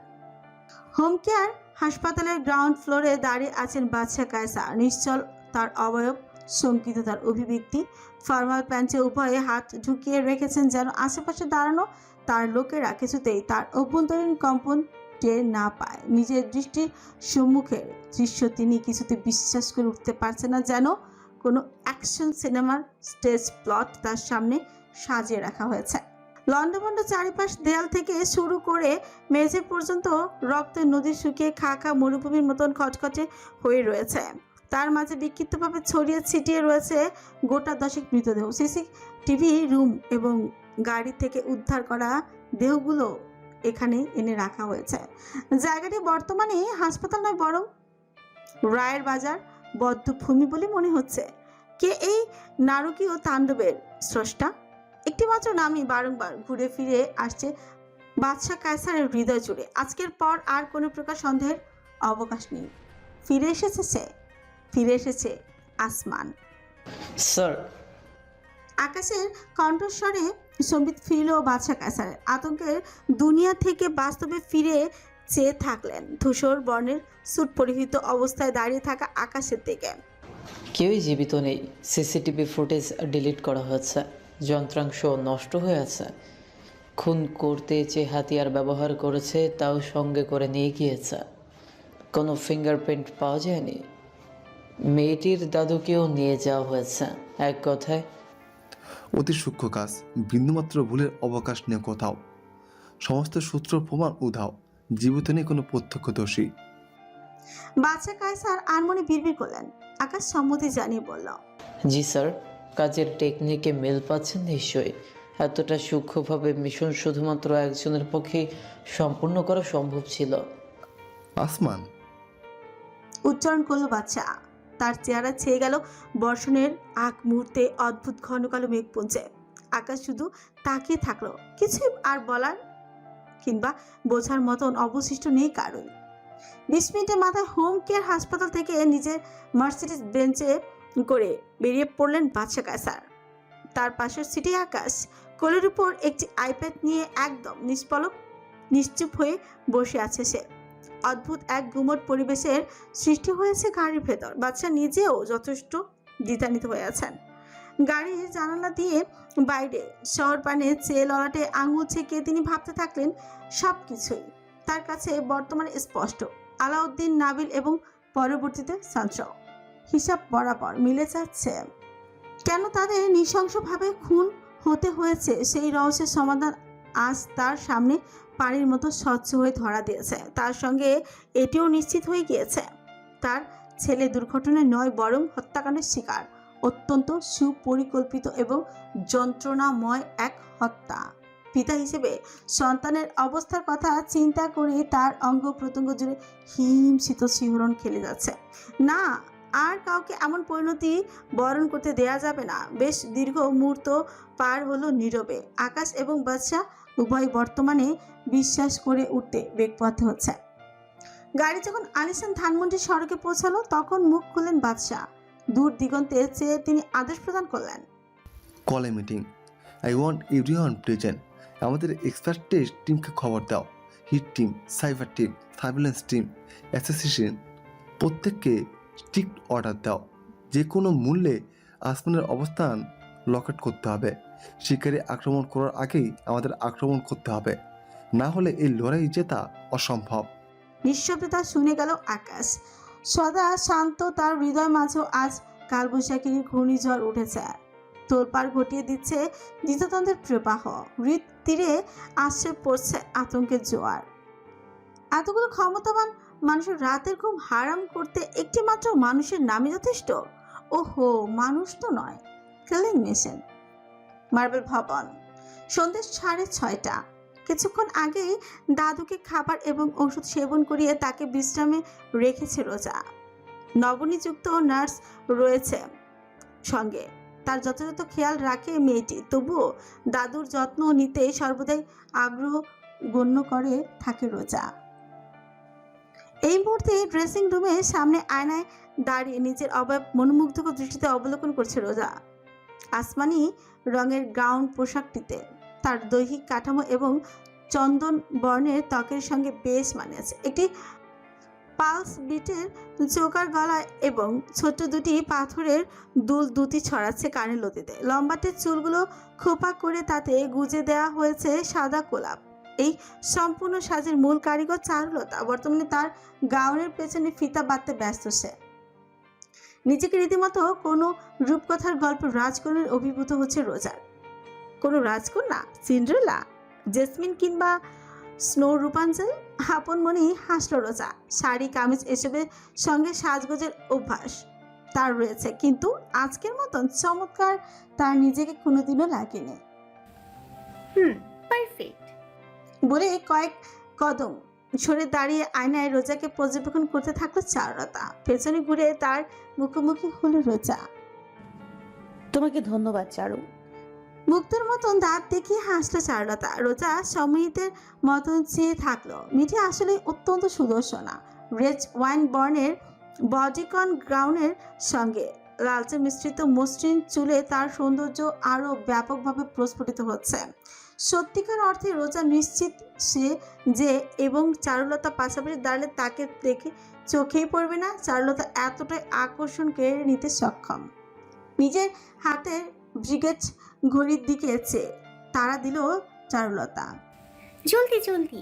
হোম কেয়ার হাসপাতালের গ্রাউন্ড ফ্লোরে দাঁড়িয়ে আছেন বাদশা কায়সার। নিশ্চল তার অবয়ব, শঙ্কিত তার অভিব্যক্তি। ফর্মাল প্যান্টে উভয়ে হাত ঢুকিয়ে রেখেছেন যেন আশেপাশে দাঁড়ানো তার লোকেরা কিছুতেই তার অভ্যন্তরীণ কম্পন টের না পায়। নিজের দৃষ্টির সম্মুখের দৃশ্য তিনি কিছুতে বিশ্বাস করে উঠতে পারছেন না, যেন কোনো অ্যাকশন সিনেমার স্টেজ প্লট তার সামনে সাজিয়ে রাখা হয়েছে। লন্ডভন্ড চারিপাশ দেয়াল থেকে শুরু করে মেঝে পর্যন্ত রক্তের নদী শুকিয়ে খা খা মরুভূমির মতন খটখটে হয়ে রয়েছে। তার মাঝে বিক্ষিপ্তভাবে ছড়িয়ে ছিটিয়ে রয়েছে গোটা 10 মৃতদেহ। সিসিটিভি রুম এবং গাড়ি থেকে উদ্ধার করা দেহগুলো এখানে এনে রাখা হয়েছে। জায়গাটি বর্তমানে হাসপাতাল নয়, বরং রায়ের বাজার বদ্ধভূমি বলে মনে হচ্ছে। কে এই নারকীয় তাণ্ডবের স্রষ্টা? একটিমাত্র নামই বারংবার ঘুরে ফিরে আসছে বাদশা কায়সারের হৃদয় জুড়ে। আজকের পর আর কোনো প্রকার সন্দেহের অবকাশ নেই। ফিরে এসেছে সে, ফিরে এসেছে আসমান। স্যার, আকাশের কণ্ঠস্বরে সম্বিত ফিরল বাদশা কায়সারের। আতঙ্কের দুনিয়া থেকে বাস্তবে ফিরে চেয়ে থাকলেন। ধূসর বর্ণের স্যুট পরিহিত অবস্থায় দাঁড়িয়ে থাকা আকাশের দিকে। কেউই জীবিত নেই। সিসিটিভি ফুটেজ ডিলিট করা হয়েছে, যন্ত্রাংশ নষ্ট হয়ে আছে। খুন করতে যে হাতিয়ার ব্যবহার করেছে তাও সঙ্গে করে নিয়ে গিয়েছে। কোনো ফিঙ্গারপ্রিন্ট পাওয়া যায়নি। মেয়েটির দাদুকেও নিয়ে যাওয়া হয়েছে। এক কথায় অতি সূক্ষ্ম কাজ, বিন্দুমাত্র ভুলের অবকাশ নেই কোথাও। সমস্ত সূত্র প্রমাণ উধাও, জীবিত নেই কোনো প্রত্যক্ষদর্শী। বাদশা কায়সার আনমনে বিড়বিড় করলেন। আকাশ সম্মতি জানিয়ে বলল, জি স্যার, কাজের টেকনিকে মিল পাচ্ছেন নিশ্চয়ই। এতটা সূক্ষ্মভাবে মিশন শুধুমাত্র একজনের পক্ষে সম্পূর্ণ করা সম্ভব ছিল। আসমান, উচ্চারণ করলো বাচ্চা। তার চেহারা ছেয়ে গেল বর্ষণের আগ মুহূর্তে অদ্ভুত ঘন কালো মেঘপুঞ্জে। আকাশ শুধু তাকিয়ে থাকলো। কিছুই আর বলার কিংবা বোঝার মতন অবশিষ্ট নেই কারোই। 20 মিনিটের মাথায় হোম কেয়ার হাসপাতাল থেকে নিজের মার্সিডিজ বেঞ্চে করে বেরিয়ে পড়লেন বাদশা কায়সার। তার পাশের সিটি আকাশ কোলের উপর একটি আইপ্যাড নিয়ে একদম নিষ্পলক নিশ্চুপ হয়ে বসে আছে সে। অদ্ভুত এক গুমট পরিবেশের সৃষ্টি হয়েছে গাড়ির ভেতর। বাচ্চা নিজেও যথেষ্ট দ্বিধান্বিত হয়ে আছেন। গাড়ির জানালা দিয়ে বাইরে শহর পানে চেয়ে ললাটে আঙুল ছেঁকে তিনি ভাবতে থাকলেন সব কিছুই তার কাছে বর্তমানে স্পষ্ট। আলাউদ্দিন, নাবিল এবং পরবর্তীতে সঞ্চয় হিসাব বরাবর মিলে যাচ্ছে। কেন তাদের নৃশংসভাবে খুন হতে হয়েছে সেই রহস্যের সমাধান আজ তার সামনে পানির মতো স্বচ্ছ হয়ে ধরা দিয়েছে। তার সঙ্গে এটিও নিশ্চিত হয়ে গিয়েছে তার ছেলে দুর্ঘটনায় নয়, বরং হত্যাকাণ্ডের শিকার। অত্যন্ত সুপরিকল্পিত এবং যন্ত্রণাময় এক হত্যা। পিতা হিসেবে সন্তানের অবস্থার কথা চিন্তা করে তার অঙ্গ প্রত্যঙ্গ জুড়ে হিমশীত শিহরণ খেলে যাচ্ছে। না, আর কাউকে এমন পরিণতি বরণ করতে দেয়া যাবে না। বেশ দীর্ঘ মুহূর্ত পার হলো নীরবে। আকাশ এবং বাদশা উভয় বর্তমানে বিশ্বাস করে উঠতে বেগপথে হচ্ছে। গাড়ি যখন আলিশান ধানমন্ডি সড়কে পৌঁছালো তখন মুখ খুললেন বাদশা। দূর দিগন্তে চেয়ে তিনি আদেশ প্রদান করলেন, call a meeting. I want everyone present. আমাদের এক্সপার্ট টিমকে খবর দাও। Hit team, cyber team, surveillance team, association, প্রত্যেককে স্ট্রিক্ট অর্ডার দাও। যে কোনো মূল্যে আসমানের অবস্থান লকেট করতে হবে। শিকারী আক্রমণ করার আগেই আমাদের আক্রমণ করতে হবে, না হলে এই লড়াই জেতা অসম্ভব। নিঃশব্দতা শুনে গেল আকাশ। সদা শান্ত তার হৃদয় মাঝেও আজ কালবৈশাখীর ঘূর্ণিঝড় উঠেছে। তোলপাড় ঘটিয়ে দিচ্ছে দ্বিততন্ত্রের প্রবাহ। হৃদ তীরে আসছে পড়ছে আতঙ্কের জোয়ার। এতগুলো ক্ষমতাবান মানুষের রাতের ঘুম হারাম করতে একটি মাত্র মানুষের নামই যথেষ্ট। ওহো, মানুষ তো নয়, কিলিং মেশিন। মার্বেল ভবন, সন্ধ্যে 6:30। কিছুক্ষণ আগেই দাদুকে খাবার এবং ওষুধ সেবন করিয়ে তাকে বিশ্রামে রেখেছে রোজা। নবনিযুক্ত নার্স রয়েছে সঙ্গে, তার যথাযথ খেয়াল রাখে মেয়েটি। তবুও দাদুর যত্ন নিতে সর্বদাই আগ্রহ গণ্য করে থাকে রোজা। এই মুহূর্তে ড্রেসিং রুমের সামনে আয়নায় দাঁড়িয়ে নিজের অবয়ব মনোমুগ্ধকর দৃষ্টিতে অবলোকন করছে রোজা। আসমানি রঙের গাউন পোশাকটিতে তার দৈহিক কাঠামো এবং চন্দন বর্ণের ত্বকের সঙ্গে বেশ মানিয়েছে। একটি পালস বিটের চোকার গলায় এবং ছোট্ট দুটি পাথরের দুল দুটি ছড়াচ্ছে কানের লতিতে। লম্বাটে চুলগুলো খোপা করে তাতে গুজে দেওয়া হয়েছে সাদা গোলাপ। এই সম্পূর্ণ সাজের মূল কারিগর চারুলতা। বর্তমানে তার গাউনের পেছনে ফিতা বাঁধতে ব্যস্ত সে। নিজেকে রীতিমতো কোনো রূপকথার গল্প রাজকন্যার অভিভূত হচ্ছে রোজার। কোনো রাজকন্যা, সিন্ড্রেলা, জেসমিন কিংবা স্নো রূপাঞ্জল? আপন মনেই হাসল রোজা। শাড়ি কামিজ এসবের সঙ্গে সাজগোজের অভ্যাস তার রয়েছে, কিন্তু আজকের মতন চমৎকার তার নিজেকে কোনোদিনও লাগেনি। পারফেক্ট বলে কয়েক কদম সরে দাঁড়িয়ে আয়নায় রোজাকে পর্যবেক্ষণ করতে থাকলো চারুলতা। পেছনে ঘুরে তার মুখোমুখি হলো রোজা। তোমাকে ধন্যবাদ চারু। মুক্তর মতন দাঁত দেখিয়ে হাসলো চারুলতা। রোজা সম্মোহিতের মতন চেয়ে থাকলো। মিঠি আসলে অত্যন্ত সুদর্শনা। রেড ওয়াইন বর্ণের বডিকন গ্রাউন্ডের সঙ্গে লালচে মিশ্রিত মসৃণ চুলে তার সৌন্দর্য আরও ব্যাপকভাবে প্রস্ফুটিত হচ্ছে। সত্যিকার অর্থে রোজা নিশ্চিত সে যে এবং চারুলতা পাশাপাশি দাঁড়ালে তাকে দেখে চোখেই পড়বে না। চারুলতা এতটাই আকর্ষণ কেড়ে নিতে সক্ষম। নিজের হাতের ব্রিগেড ঘড়ির দিকে চেয়ে তারা দিল চারুলতা। জলদি জলদি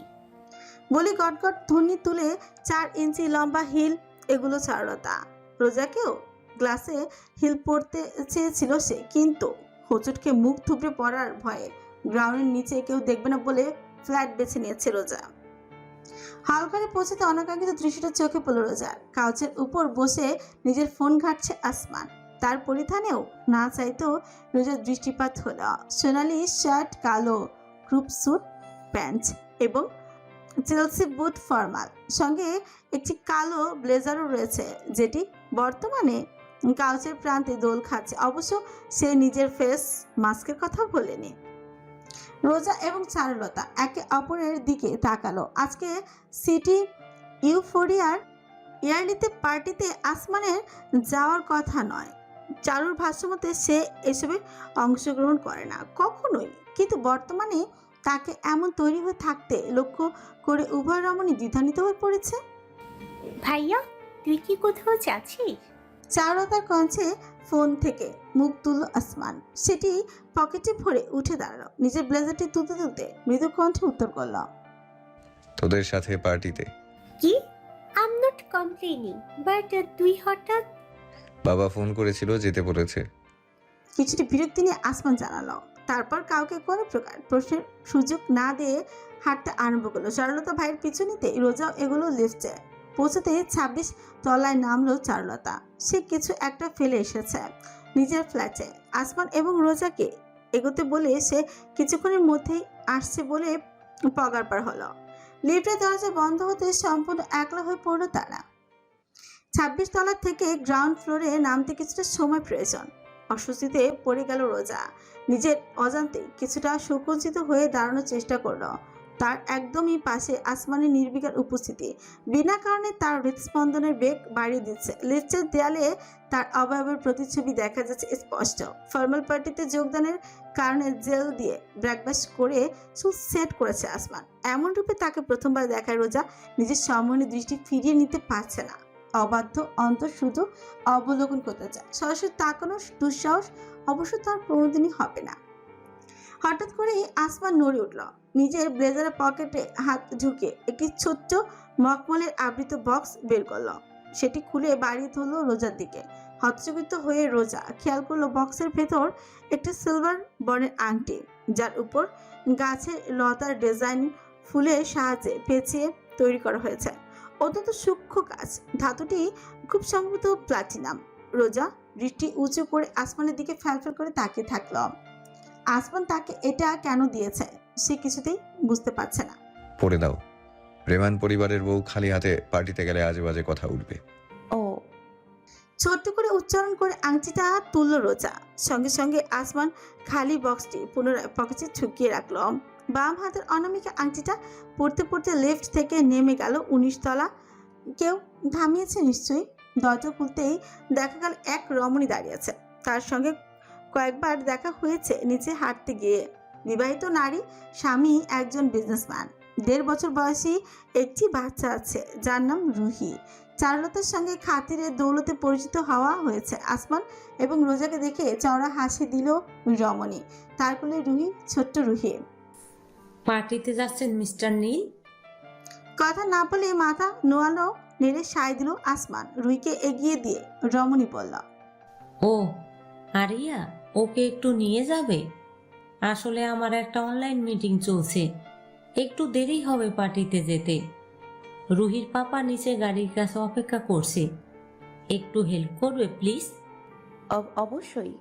বলি গটগট ধ্বনি তুলে 4 ইঞ্চি লম্বা হিল এগুলো চারুলতা। রোজাকেও গ্লাসে হিল পরতে চেয়েছিল সে, কিন্তু হোঁচটকে মুখ থুবড়ে পড়ার ভয়ে গ্রাউন্ডের নিচে কেউ দেখবে না বলে ফ্ল্যাট বেছে নিয়েছে রোজা। হালকারে পৌঁছাতে অনাকাঙ্ক্ষিত দৃশ্যটা চোখে পড়ল রোজার। কাউচের উপর বসে নিজের ফোন ঘাটছে আসমান। তার পরিধানেও না চাইতেও রোজার দৃষ্টিপাত হলো সোনালি শার্ট, কালো গ্রুপ স্যুট প্যান্ট এবং চেলসি বুট ফর্মাল, সঙ্গে একটি কালো ব্লেজারও রয়েছে, যেটি বর্তমানে কাউচের প্রান্তে দোল খাচ্ছে। অবশ্য সে নিজের ফেস মাস্কের কথা বলেনি। রোজা এবং চারুলতা একে অপরের দিকে তাকালো। আজকে সিটি ইউফোরিয়ার ইয়ারলিতে পার্টিতে আসমানের যাওয়ার কথা নয়। চারুর ভাষ্যমতে সে এসবে অংশগ্রহণ করে না কখনোই, কিন্তু বর্তমানে তাকে এমন তৈরি হয়ে থাকতে লক্ষ্য করে উভয় রমণী দ্বিধান্বিত হয়ে পড়েছে। ভাইয়া তুই কি কোথাও যাচ্ছিস? চারুলতার কণ্ঠে ফোন থেকে মুখ তুলল আসমান। সেটি পকেটে ভরে উঠে দাঁড়ালো। নিজের ব্লেজারটি তুলতে তুলতে মৃদু কণ্ঠে উত্তর করল, তোদের সাথে পার্টিতে। কি? I am not complaining, but তুই হঠাৎ? বাবা ফোন করেছিল, যেতে বলেছে। কিছুটি বিরক্তি নিয়ে আসমান জানালো। তারপর কাউকে কোনো প্রকার প্রশ্নের সুযোগ না দিয়ে হাঁটতে আরম্ভ করলো। চারুলতা ভাইয়ের পিছু নিতে রোজাও এগুলো লিফটে পৌঁছতে 26 তলায় নামলো চারুলতা। সে কিছু একটা ফেলে এসেছে নিজের ফ্ল্যাটে। আসমান এবং রোজাকে এগোতে বলে সে কিছুক্ষণের মধ্যেই আসছে বলে পগারপার হলো। লিফটের দরজা বন্ধ হতে সম্পূর্ণ একলা হয়ে পড়লো তারা। 26 তলা থেকে গ্রাউন্ড ফ্লোরে নামতে কিছুটা সময় প্রয়োজন। অস্বস্তিতে পড়ে গেল রোজা। নিজের অজান্তে কিছুটা সংকুচিত হয়ে দাঁড়ানোর চেষ্টা করলো। তার একদমই পাশে আসমানের নির্বিকার উপস্থিতি বিনা কারণে তার হৃদস্পন্দনের বেগ বাড়িয়ে দিচ্ছে। লিফটের দেয়ালে তার অবয়বের প্রতিচ্ছবি দেখা যাচ্ছে স্পষ্ট। ফর্মাল পার্টিতে যোগদানের কারণে জেল দিয়ে ব্রেকফাস্ট করে চুল সেট করেছে আসমান। এমন রূপে তাকে প্রথমবার দেখায় রোজা নিজের সম্মানে দৃষ্টি ফিরিয়ে নিতে পারছে না। অবাধ্য অন্তর শুধু অবলোকন করতে চায়। সরাসরি তাকানোর দুঃসাহস অবশ্য তার কোনোদিনই হবে না। হঠাৎ করেই আসমান নড়ে উঠল। নিজের ব্লেজারের পকেটে হাত ঢুকে একটি ছোট্ট মখমলের আবৃত বক্স বের করলো। সেটি খুলে বাড়িয়ে ধরল রোজার দিকে। হতচকিত হয়ে রোজা খেয়াল করলো বক্সের ভেতর একটি সিলভার বর্ণের আংটি, যার উপর গাছের লতার ডিজাইন ফুলের সাহায্যে পেঁচিয়ে তৈরি করা হয়েছে। অত্যন্ত সূক্ষ্ম কাজ। ধাতুটি খুব সম্ভবত প্লাটিনাম। রোজা দৃষ্টি উঁচু করে আসমানের দিকে ফ্যালফ্যাল করে তাকিয়ে থাকলো। আসমান তাকে এটা কেন দিয়েছে সে কিছুতেই বুঝতে পারছে না। পড়ে দাও। রেমান পরিবারের বউ খালি হাতে পার্টিতে গেলে আজে বাজে কথা উঠবে। ও, ছোট্ট করে উচ্চারণ করে আংটিটা তুলল রোজা। সঙ্গে সঙ্গে আসমান খালি বক্সটি পুনরায় পকেটে ঢুকিয়ে রাখলো। বাম হাতের অনামিকা আংটিটা পড়তে পড়তে লেফট থেকে নেমে গেল 19 তলা। কেউ থামিয়েছে নিশ্চয়ই। দরজা খুলতেই দেখা গেল এক রমণী দাঁড়িয়ে আছে। তার সঙ্গে কয়েকবার দেখা হয়েছে নিচে হাঁটতে গিয়ে। বিবাহিত নারী, স্বামী একজন বিজনেসম্যান। 1.5 বছর বয়সী একটি বাচ্চা আছে যার নাম রুহি। চারুলতার সঙ্গে খাতিরে দৌলতে পরিচিত হওয়া হয়েছে আসমান, এবং রোজাকে দেখে চওড়া হাসি দিল রমণী। তার কোলে রুহি, ছোট্ট রুহি। পার্টিতে যাচ্ছেন মিস্টার নীল? কথা না বলে মাথা নোয়ালো নেড়ে সায় দিল আসমান। রুহিকে এগিয়ে দিয়ে রমণী বলল, ও আরিয়া, ওকে একটু নিয়ে যাবে? আসলে আমার একটা অনলাইন মিটিং চলছে, একটু দেরি হবে পার্টিতে যেতে। রুহির পাপা নিচে গাড়ির কাছে অপেক্ষা করছে, একটু হেল্প করবে প্লিজ? অবশ্যই।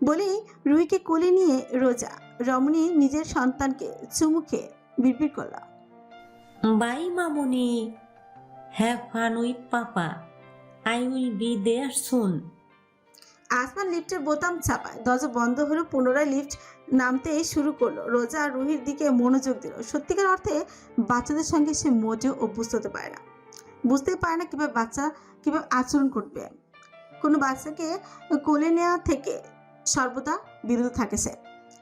বলেই রুহিকে কোলে নিয়ে রোজা। রমণী নিজের সন্তানকে চুমু খেয়ে বিড়বিড় করল, বাই মামুনি, have fun with papa, I will be there soon. আসমান লিফটের বোতাম চাপায়, দরজা বন্ধ হলো। পুনরায় লিফট নামতে শুরু করলো। রোজা রুহির দিকে মনোযোগ দিল। সত্যিকার অর্থে বাচ্চাদের সঙ্গে সে মোটেও অভ্যস্ত হতে পারে না, বুঝতে পারে না কিভাবে আচরণ করবে। কোনো বাচ্চাকে কোলে নেওয়া থেকে সর্বদা বিরত থাকে সে।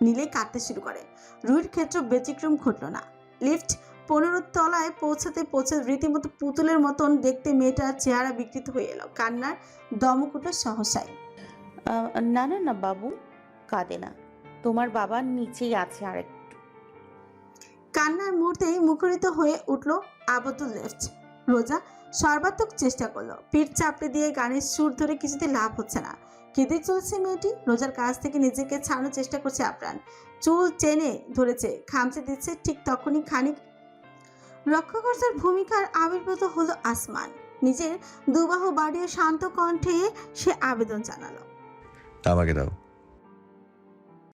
নিলেই কাঁদতে শুরু করে। রুহির ক্ষেত্রে ব্যতিক্রম ঘটল না। লিফট 15 তলায় পৌঁছে রীতিমতো পুতুলের মতন দেখতে মেয়েটার চেহারা বিকৃত হয়ে এলো। কান্নার দমক উঠল সহসায়। না না না বাবু, কাঁদে না, তোমার বাবা নিচেই আছে আরেকটু। কান্নার মুহূর্তেই মুখরিত হয়ে উঠল আবদ্ধ লিফট। রোজা সর্বাত্মক চেষ্টা করলো পিঠ চাপড়ে দিয়ে গানের সুর ধরে, কিছুতে লাভ হচ্ছে না। কেঁদে চলছে মেয়েটি। রোজার কাছ থেকে নিজেকে ছাড়ানোর চেষ্টা করছে আপ্রাণ। চুল টেনে ধরেছে, খামচে দিচ্ছে। ঠিক তখনই খানিক রক্ষকর্তার ভূমিকার আবির্ভূত হলো আসমান। নিজের দুবাহু বাড়িয়ে শান্ত কণ্ঠে সে আবেদন জানালো, আমাকে দাও।